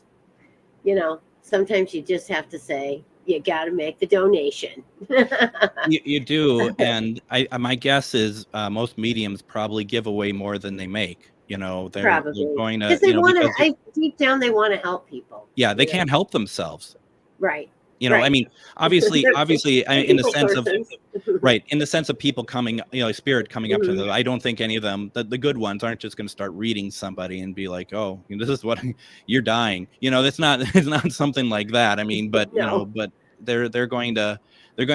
sometimes you just have to say you got to make the donation. you do, and my guess is most mediums probably give away more than they make. They're Probably going to, because they want to. because I deep down they want to help people. yeah, they can't help themselves. Right. I Right. mean, obviously, They're in the people sense of persons. right, in the sense of people coming, spirit coming up to Mhm. them. I don't think any of them, the good ones, aren't just going to start reading somebody and be like, "Oh, this is what you're dying." That's not, it's not something like that. I mean, but No. but they're going to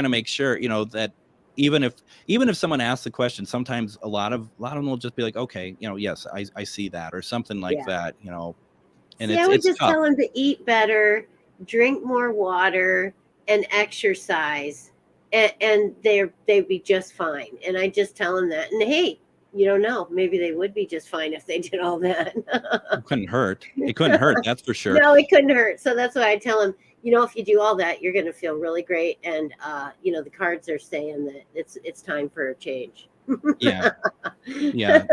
make sure, that even if someone asks the question, sometimes a lot of them will just be like, "Okay, yes, I see that," or something like Yeah. that. And See, I it's would it's just tough. tell them to eat better, drink more water, and exercise, and they'd be just fine. And I just tell them that. And hey, you don't know, maybe they would be just fine if they did all that. It couldn't hurt. It couldn't hurt. That's for sure. No, it couldn't hurt. So that's why I tell them, if you do all that, you're going to feel really great. And the cards are saying that it's time for a change. Yeah. Yeah.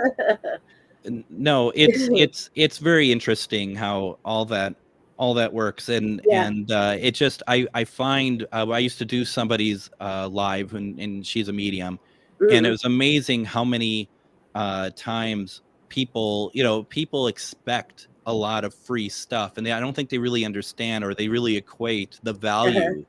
No, it's very interesting how all that works, and Yeah. and it just I find I used to do somebody's live, and she's a medium, and it Mhm. was amazing how many times people expect a lot of free stuff, and I don't think they really understand, or they really equate the Uh-huh. value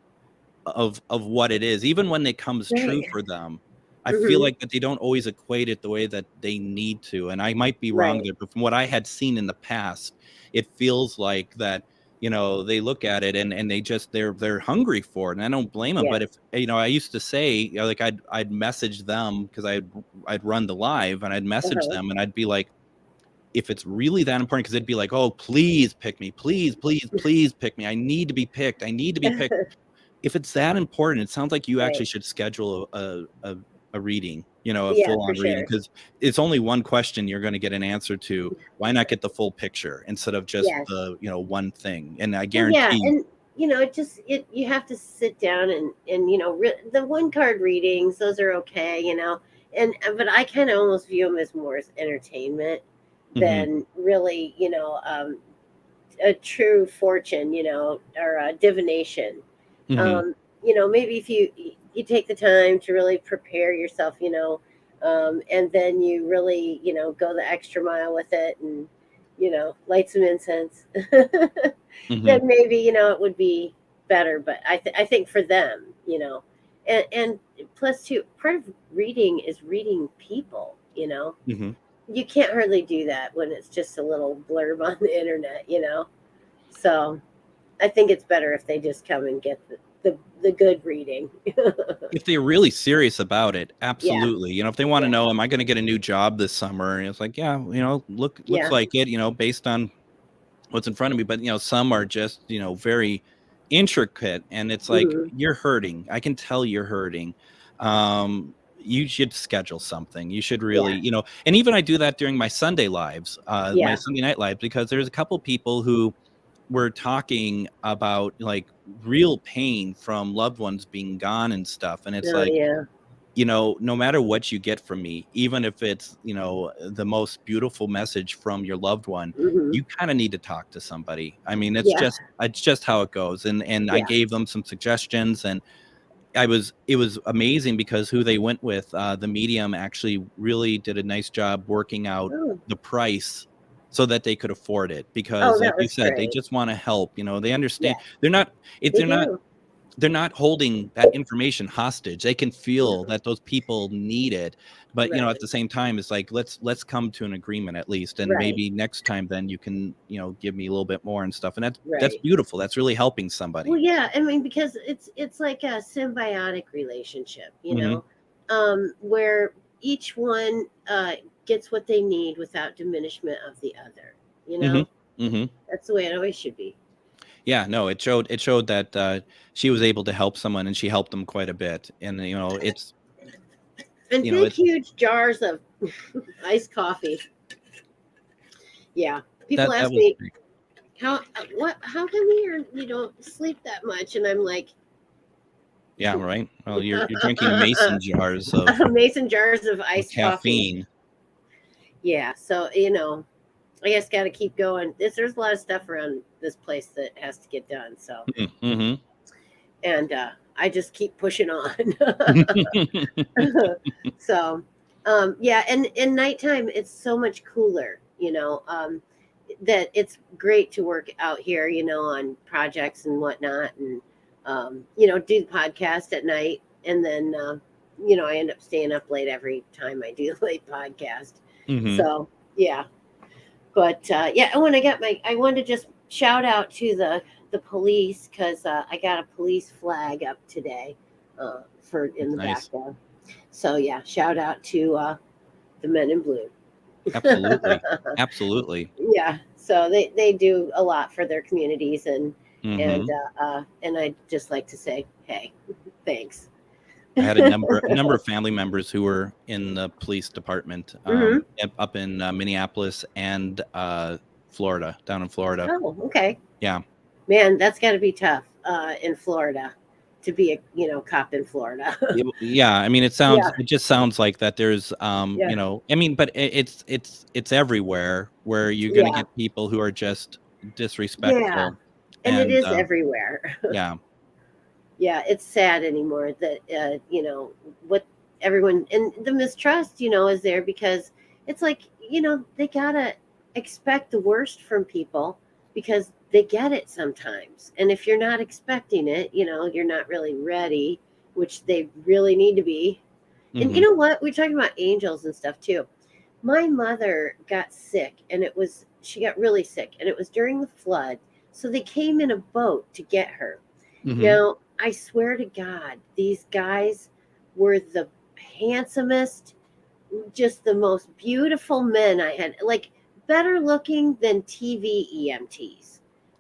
of what it is, even when it comes true Right. for them. I feel Hmm. like that they don't always equate it the way that they need to, and I might be wrong Right. there, but from what I had seen in the past, it feels like that, they look at it, and they're hungry for it, and I don't blame them. Yeah. But if, I used to say, like, I'd message them, because I'd run the live, and I'd message Uh-huh. them, and I'd be like, if it's really that important, because they'd be like, "Oh, please pick me, please, please, please pick me. I need to be picked. I need to be picked." If it's that important, it sounds like you Right. actually should schedule a reading, a Yeah, full for on reading, sure. because it's only one question you're going to get an answer to. Why not get the full picture instead of just Yes. the, one thing? And I Well, yeah, guarantee. and it you have to sit down and the one card readings, those are okay, and but I kind of almost view them as more as entertainment Hmm. than really, a true fortune, or a divination. Hmm. um, maybe if you take the time to really prepare yourself, and then you really, go the extra mile with it, and light some incense, Hmm. then maybe it would be better. But I think for them, and plus too, part of reading is reading people. Hmm. You can't hardly do that when it's just a little blurb on the internet. So I think it's better if they just come and get the good reading. If they're really serious about it, Yeah, absolutely. If they want to yeah, know, am I going to get a new job this summer? And it's like, yeah, looks yeah. like it, based on what's in front of me. But some are just, very intricate, and it's like, Hmm. you're hurting. I can tell you're hurting. You should schedule something. You should really, Yeah, and even I do that during my Sunday lives, my yeah. Sunday night lives, because there's a couple people who were talking about, like, real pain from loved ones being gone and stuff, and it's Oh, like, yeah. no matter what you get from me, even if it's, the most beautiful message from your loved one, Hmm. you kind of need to talk to somebody. I mean, Yeah. it's just how it goes. And I Yeah. gave them some suggestions, and it was amazing because who they went with, the medium actually really did a nice job working out Oh, the price so that they could afford it. oh, Because like that you was said, they great. just want to help. They Yeah, understand. If they they're not do. they're not holding that information hostage. They can feel Mhm. that those people need it. But at Right. the same time, it's like, let's come to an agreement at least, and Right. maybe next time then you can, give me a little bit more and stuff. And that's Right. beautiful. That's really helping Well, somebody. yeah, I mean, because it's like a symbiotic relationship, Hmm. where each one gets what they need without diminishment of the other. You Hmm. know, Hmm. that's the way it always should be. Yeah, no, it showed that she was able to help someone, and she helped them quite a bit. And And big, it's huge jars of iced coffee. Yeah, people that ask was me great. how come you don't sleep that much, and I'm like, Yeah, right. Well, you're drinking mason jars mason jars of of iced coffee. caffeine. Yeah, so I guess got to keep going. There's a lot of stuff around this place that has to get done. So, Hmm. and I just keep pushing on. So, yeah, and in nighttime it's so much cooler. That it's great to work out here. On projects and whatnot, and do the podcast at night, and then I end up staying up late every time I do the late podcast. Hmm. So, yeah. But yeah, and when I wanted to just shout out to the police because I got a police flag up today for in That's the back nice. there. So yeah, shout out to the men in blue. Absolutely. Absolutely. Yeah, so they do a lot for their communities, and Hmm. and I just like to say, hey, thanks. I had a number of family members who were in the police department, Hmm. up in Minneapolis and Florida, down in Florida. Oh, okay. Yeah. Man, that's got to be tough in Florida to be a cop in Florida. Yeah, I mean, Yeah, it just sounds like that there's, yeah, I mean, but it's everywhere where you're going to yeah, get people who are just yeah. disrespectful. And it And is everywhere. yeah. Yeah, it's sad anymore that what everyone and the mistrust is there because it's like they gotta expect the worst from people because they get it sometimes, and if you're not expecting it, you're not really ready, which they really need to be. And you Hmm. know what, we're talking about angels and stuff too. My mother got sick, and she got really sick, and it was during the flood, so they came in a boat to get her. Hmm. Now, I swear to God, these guys were the handsomest, just the most beautiful men I had, like better looking than TV EMTs.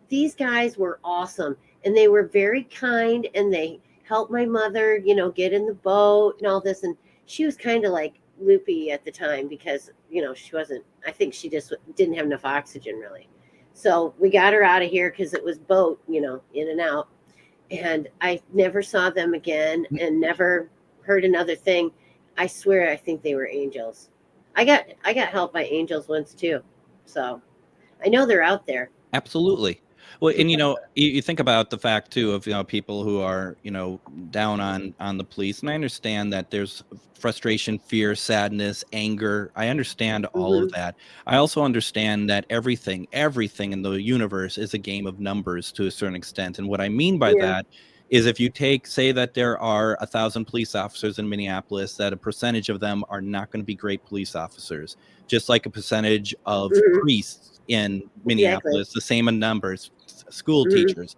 These guys were awesome, and they were very kind, and they helped my mother, get in the boat and all this. And she was kind of like loopy at the time because, she wasn't, I think she just didn't have enough oxygen really. So we got her out of here because it was boat, in and out, and I never saw them again and never heard another thing. I swear I think they were angels. I got helped by angels once too. So I know they're out there. Absolutely. Well, and you think about the fact too of people who are down on the police, and I understand that there's frustration, fear, sadness, anger. I understand all of Hmm. that. I also understand that everything in the universe is a game of numbers to a certain extent. And what I mean by Yeah. that is, if you say that there are 1,000 police officers in Minneapolis, that a percentage of them are not going to be great police officers, just like a percentage of Hmm. priests in Exactly. Minneapolis, the same in numbers, school Hmm. teachers,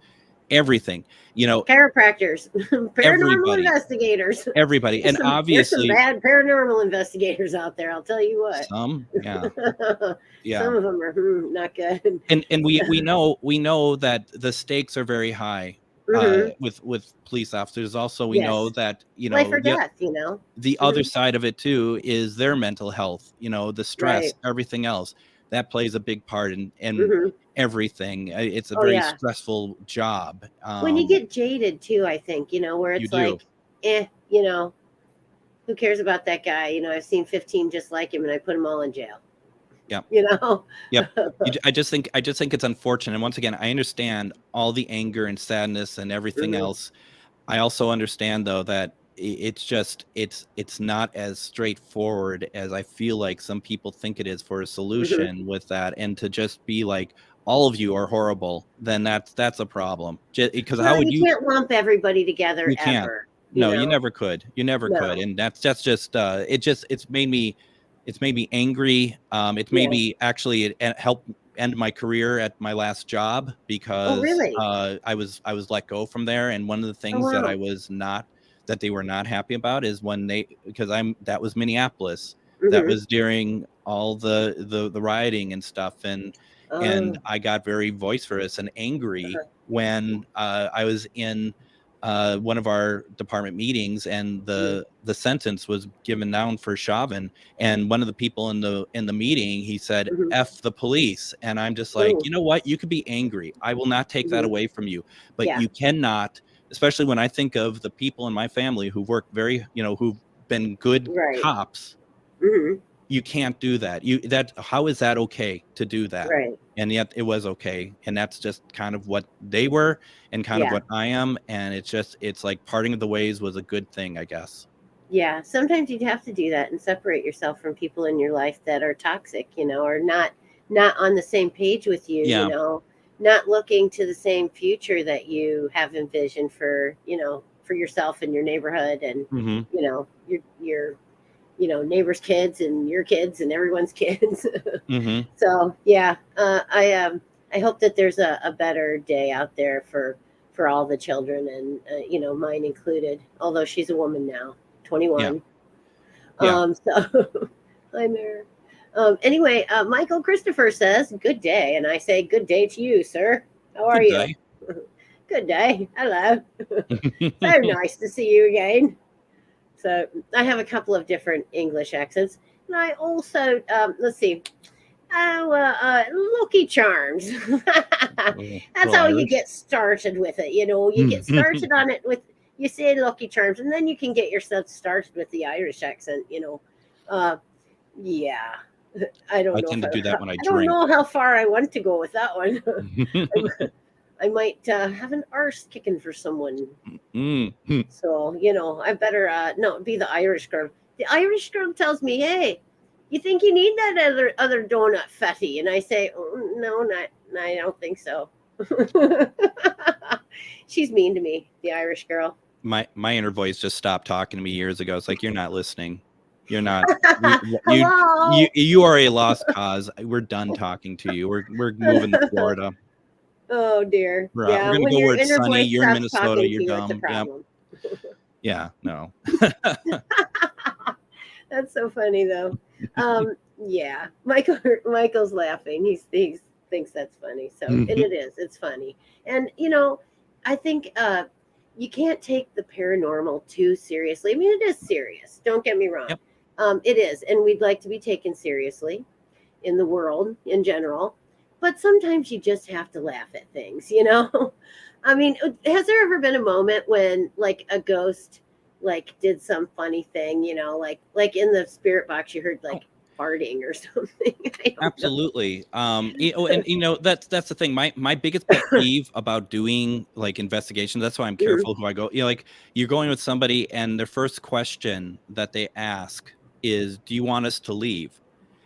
everything, Chiropractors, paranormal everybody, investigators. everybody. And There's some obviously bad paranormal investigators out there. I'll tell you what. some, yeah, yeah. Some of them are not good. And we know that the stakes are very high Hmm. with police officers. Also, we know Yes, that life or death. the other Hmm. side of it too is their mental health, the stress, Right. everything else that plays a big part in Hmm. everything. It's a Oh very yeah. stressful job. When you get jaded too, I think, where You it's do. like, eh, you know, Who cares about that guy? You know, I've seen 15 just like him, and I put them all in jail. Yeah. You know. Yep. I just think it's unfortunate. And once again, I understand all the anger and sadness and everything Hmm. else. I also understand though that it's just it's not as straightforward as I feel like some people think it is for a Hmm. solution with that, and to just be like all of you are horrible, then that's a problem. Because how Well, would you you? can't lump everybody together You can't. ever. You No, you know. never could. You never could. No. And that's just it's made me angry. It's made Yeah. me actually it helped end my career at my last job Oh, because really? I was let go from there. And one of the Oh, things wow. that they were not happy about is when because that was Minneapolis. That Hmm. was during all the rioting and stuff. And Oh. I got very vociferous and angry Uh-huh. when I was in one of our department meetings, and Hmm. the sentence was given down for Chauvin. And one of the people in the meeting, he said, Hmm. "F the police." And I'm just like, Oh. you know what? You could be angry. I will not take that Hmm. away from you, but Yeah. you cannot. Especially when I think of the people in my family who've worked who've been good Right. cops. Hmm. You can't do that. How is that okay to do that? Right. And yet it was okay. And that's just kind of what they were and kind of Yeah. what I am. And it's like parting of the ways was a good thing, I guess. Yeah, sometimes you'd have to do that and separate yourself from people in your life that are toxic, or not on the same page with you, Yeah. not looking to the same future that you have envisioned for, for yourself and your neighborhood and Hmm. your neighbors' kids and your kids and everyone's kids. Hmm. So, yeah, I hope that there's a better day out there for all the children and mine included, although she's a woman now, Yeah. 21. Yeah. So I'm there. Anyway, Michael Christopher says, "Good day," and I say, "Good day to you, sir. How are Good you?" day. Good day. Hello. So nice to see you again. So I have a couple of different English accents, and I also let's see. Oh, Lucky Charms. Oh, That's little how you Irish. get started with it. You get started on it with, you say Lucky Charms, and then you can get yourself started with the Irish accent. Uh, yeah. I don't I know if tend to do that when I I don't drink. know how far I want to go with that one. I might have an arse kicking for someone. Mm. So, I better no be the Irish girl. The Irish girl tells me, "Hey, you think you need that other donut, fatty?" And I say, "Oh, no, not, no, I don't think so." She's mean to me, the Irish girl. My inner voice just stopped talking to me years ago. It's like, you're not listening. You're not. You you you Hello. you are a lost cause. We're done talking to you. We're moving to Florida. Oh dear. We're Yeah, gonna when go your where it's inner sunny. voice You're in stops Minnesota. talking You're to you, it's a dumb. Yep. problem. Yeah. No. That's so funny though. Yeah, Michael's laughing. He thinks that's funny. So, and it is. It's funny. And I think you can't take the paranormal too seriously. I mean, it is serious. Don't get me wrong. Yep. It is, and we'd like to be taken seriously in the world in general. But sometimes you just have to laugh at things. I mean, has there ever been a moment when like a ghost like did some funny thing, like in the spirit box you heard Oh, like farting or something? I don't know. absolutely. And that's the thing. My biggest pet peeve about doing like investigations. That's why I'm Mhm. careful who I go. Like, you're going with somebody, and their first question that they ask is, "Do you want us to leave?"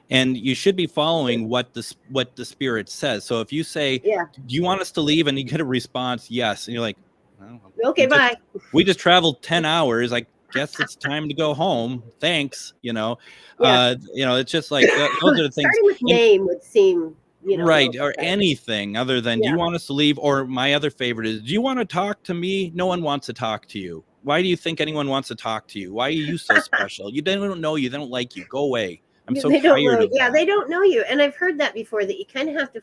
And you should be following what the spirit says. So if you say, Yeah. "Do you want us to leave?" and you get a response, "Yes," and you're like, "Well, Okay, we just bye. we just traveled 10 hours. I guess it's time to go home. Thanks." Yeah. It's just like those are the things. Starting with And name would seem, a little right, or suspect. anything other than, "Do Yeah. you want us to leave?" Or my other favorite is, "Do you want to talk to me?" No one wants to talk to you. Why do you think anyone wants to talk to you? Why are you so special? They don't know you. They don't like you. Go away. I'm Yeah, so they don't tired know. of Yeah, that. they don't know you, and I've heard that before. That you kind of have to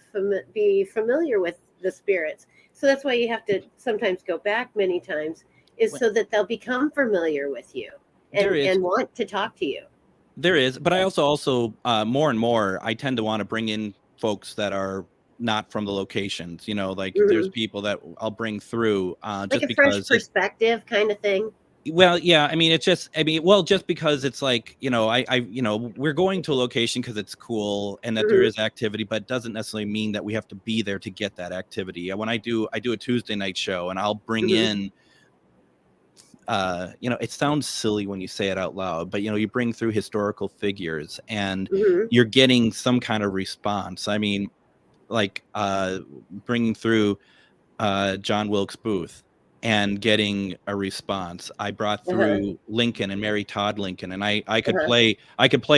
be familiar with the spirits. So that's why you have to sometimes go back many times, is so that they'll become familiar with you There is, and want to talk to you. but I also more and more I tend to want to bring in folks that are not from the locations. Like, there's Hmm. people that I'll bring through Like just a fresh because it. perspective kind of thing. Well, yeah, I mean, it's just, I mean, well, just because it's like, you know, you know, we're going to a location because it's cool and that there is activity, but it doesn't necessarily mean that we have to be there to get that activity. When I do a Tuesday night show and I'll bring in, you know, it sounds silly when you say it out loud, but, you know, you bring through historical figures and you're getting some kind of response. I mean, like bringing through John Wilkes Booth and getting a response. I brought through Lincoln and Mary Todd Lincoln, and I could play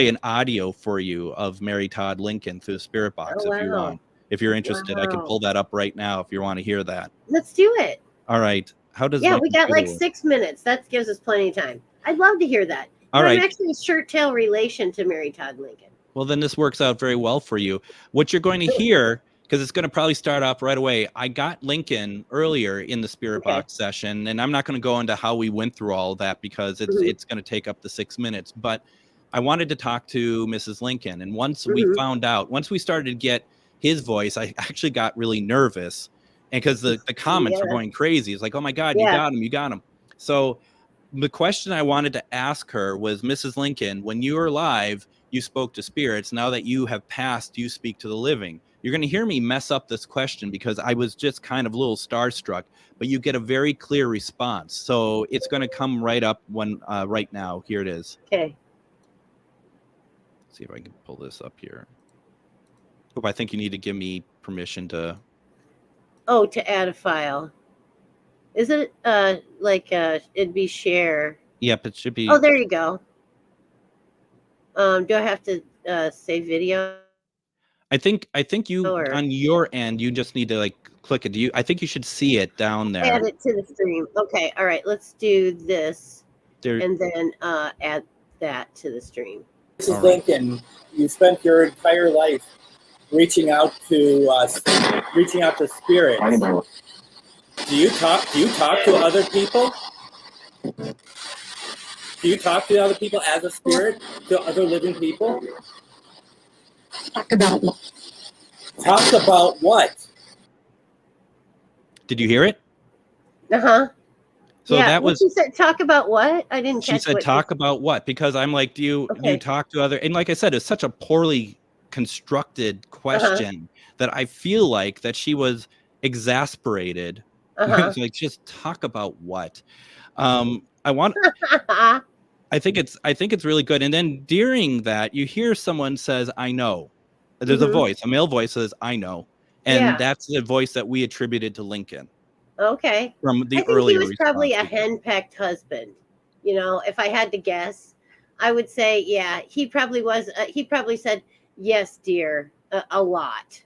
an audio for you of Mary Todd Lincoln through the Spirit Box if you want. If you're interested, I can pull that up right now if you want to hear that. Let's do it. All right. How does we got like 6 minutes. That gives us plenty of time. I'd love to hear that. All right. I'm actually a shirt tail relation to Mary Todd Lincoln. Well, then this works out very well for you. What you're going to hear, because it's going to probably start off right away. I got Lincoln earlier in the Spirit Box session, and I'm not going to go into how we went through all of that because it's going to take up the 6 minutes. But I wanted to talk to Mrs. Lincoln, and once we found out, once we started to get his voice, I actually got really nervous, and because the comments were going crazy. It's like, oh my God, you got him. So the question I wanted to ask her was, Mrs. Lincoln, when you were alive, you spoke to spirits. Now that you have passed, you speak to the living. You're going to hear me mess up this question because I was just kind of a little starstruck, but you get a very clear response. So it's going to come right up right now. Here it is. Okay. Let's see if I can pull this up here. Oh, I think you need to give me permission to. Oh, to add a file. Is it it'd be share? Yep, it should be. Oh, there you go. Do I have to save video? I think you on your end, you just need to like click it. I think you should see it down there. Add it to the stream. Okay, all right. Let's do this, and then add that to the stream. Mrs. Lincoln, you spent your entire life reaching out to spirits. Do you talk to other people? Do you talk to other people as a spirit, to other living people? Talk about what? Talk about what? Did you hear it? So that was. She said, talk about what? I didn't catch. She said, talk about what? Because I'm like, do you talk to other? And like I said, it's such a poorly constructed question that I feel like that she was exasperated. Like, just talk about what? I think it's really good. And then during that, you hear someone says, I know. There's a voice, a male voice says, I know. And that's the voice that we attributed to Lincoln. Okay. From the I think earlier he was probably a henpecked husband. You know, if I had to guess, I would say, yeah, he probably was. He probably said, yes, dear, a lot.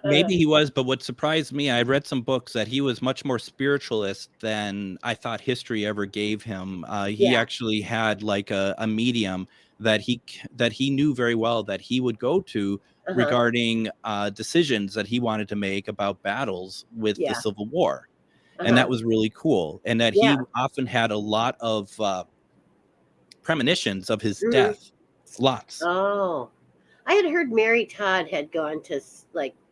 Maybe he was, but what surprised me, I read some books that he was much more spiritualist than I thought history ever gave him. He actually had like a medium that he knew very well that he would go to regarding decisions that he wanted to make about battles with the Civil War. And that was really cool. And that he often had a lot of premonitions of his death. Lots. Oh, I had heard Mary Todd had gone to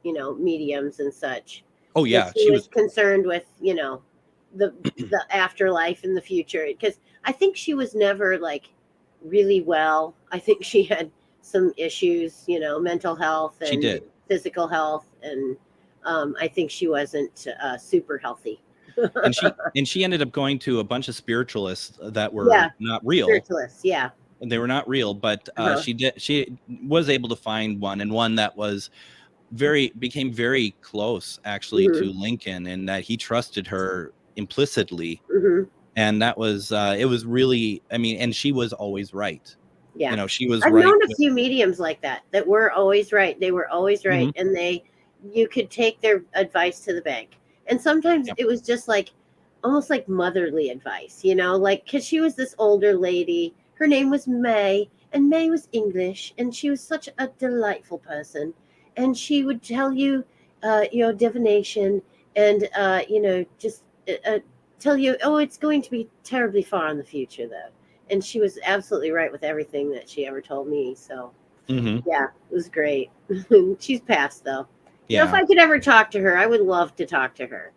mediums and such. Oh yeah, she was concerned with the afterlife and the future, because I think she was never like really well. I think she had some issues, mental health and physical health, and I think she wasn't super healthy. and she ended up going to a bunch of spiritualists that were not real. Spiritualists, yeah. They were not real, but she was able to find one that was became very close actually to Lincoln, and that he trusted her implicitly. And that was it was really, I mean, and she was always right. Yeah. She was I've right. known a few mediums like that were always right. They were always right. And you could take their advice to the bank. And sometimes it was just like almost like motherly advice, like, because she was this older lady. Her name was May, and May was English, and she was such a delightful person. And she would tell you, divination, and just tell you, oh, it's going to be terribly far in the future, though. And she was absolutely right with everything that she ever told me. So, yeah, it was great. She's passed, though. Yeah. If I could ever talk to her, I would love to talk to her.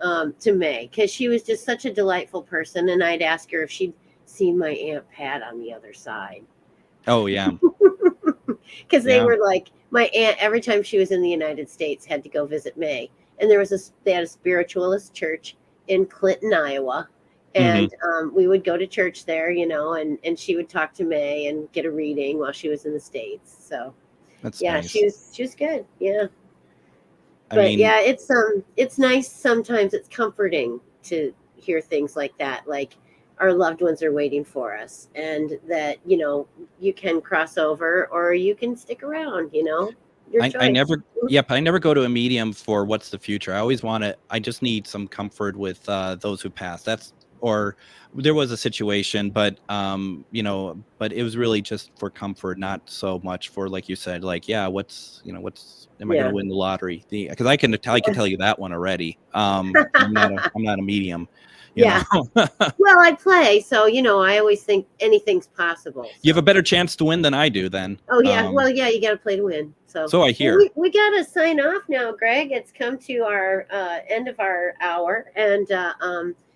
to May, because she was just such a delightful person. And I'd ask her if she'd seen my Aunt Pat on the other side. Oh yeah. Because they Yeah. were like, my aunt, every time she was in the United States, had to go visit May. And they had a spiritualist church in Clinton, Iowa. And we would go to church there, and she would talk to May and get a reading while she was in the States. So That's yeah, nice. she was good. Yeah. I But mean, yeah, it's nice sometimes. It's comforting to hear things like that, like our loved ones are waiting for us, and that you can cross over or you can stick around. Your I choice. never, yep, I never go to a medium for what's the future. I always I just need some comfort with those who passed. Or there was a situation, but but it was really just for comfort, not so much for, like you said, like, yeah, am I going Yeah. to win the lottery? Because I can tell you that one already. I'm not a medium. Yeah. Well, I play, so I always think anything's possible. You have So. a better chance to win than I do then. Oh yeah, well yeah, you got to play to win. So I hear. We got to sign off now, Greg. It's come to our end of our hour, and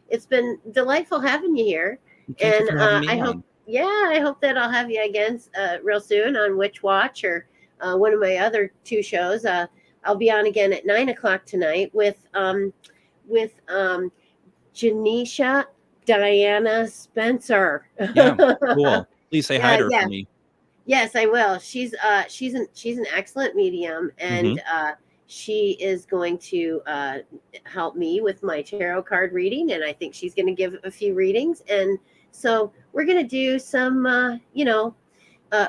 it's been delightful having you here. Thank you And for having me I on. hope that I'll have you again real soon on Witch Watch or one of my other two shows. I'll be on again at 9:00 tonight with Janisha Diana Spencer. Yeah, cool. Please say hi to her Yeah. for me. Yes, I will. She's an excellent medium, and she is going to help me with my tarot card reading, and I think she's going to give a few readings, and so we're going to do some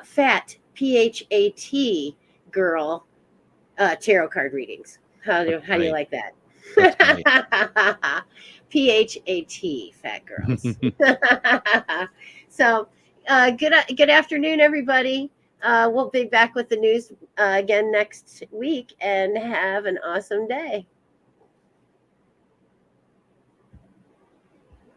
fat PHAT girl tarot card readings. How do you like that? PHAT fat girls. So good afternoon, everybody. We'll be back with the news again next week, and have an awesome day.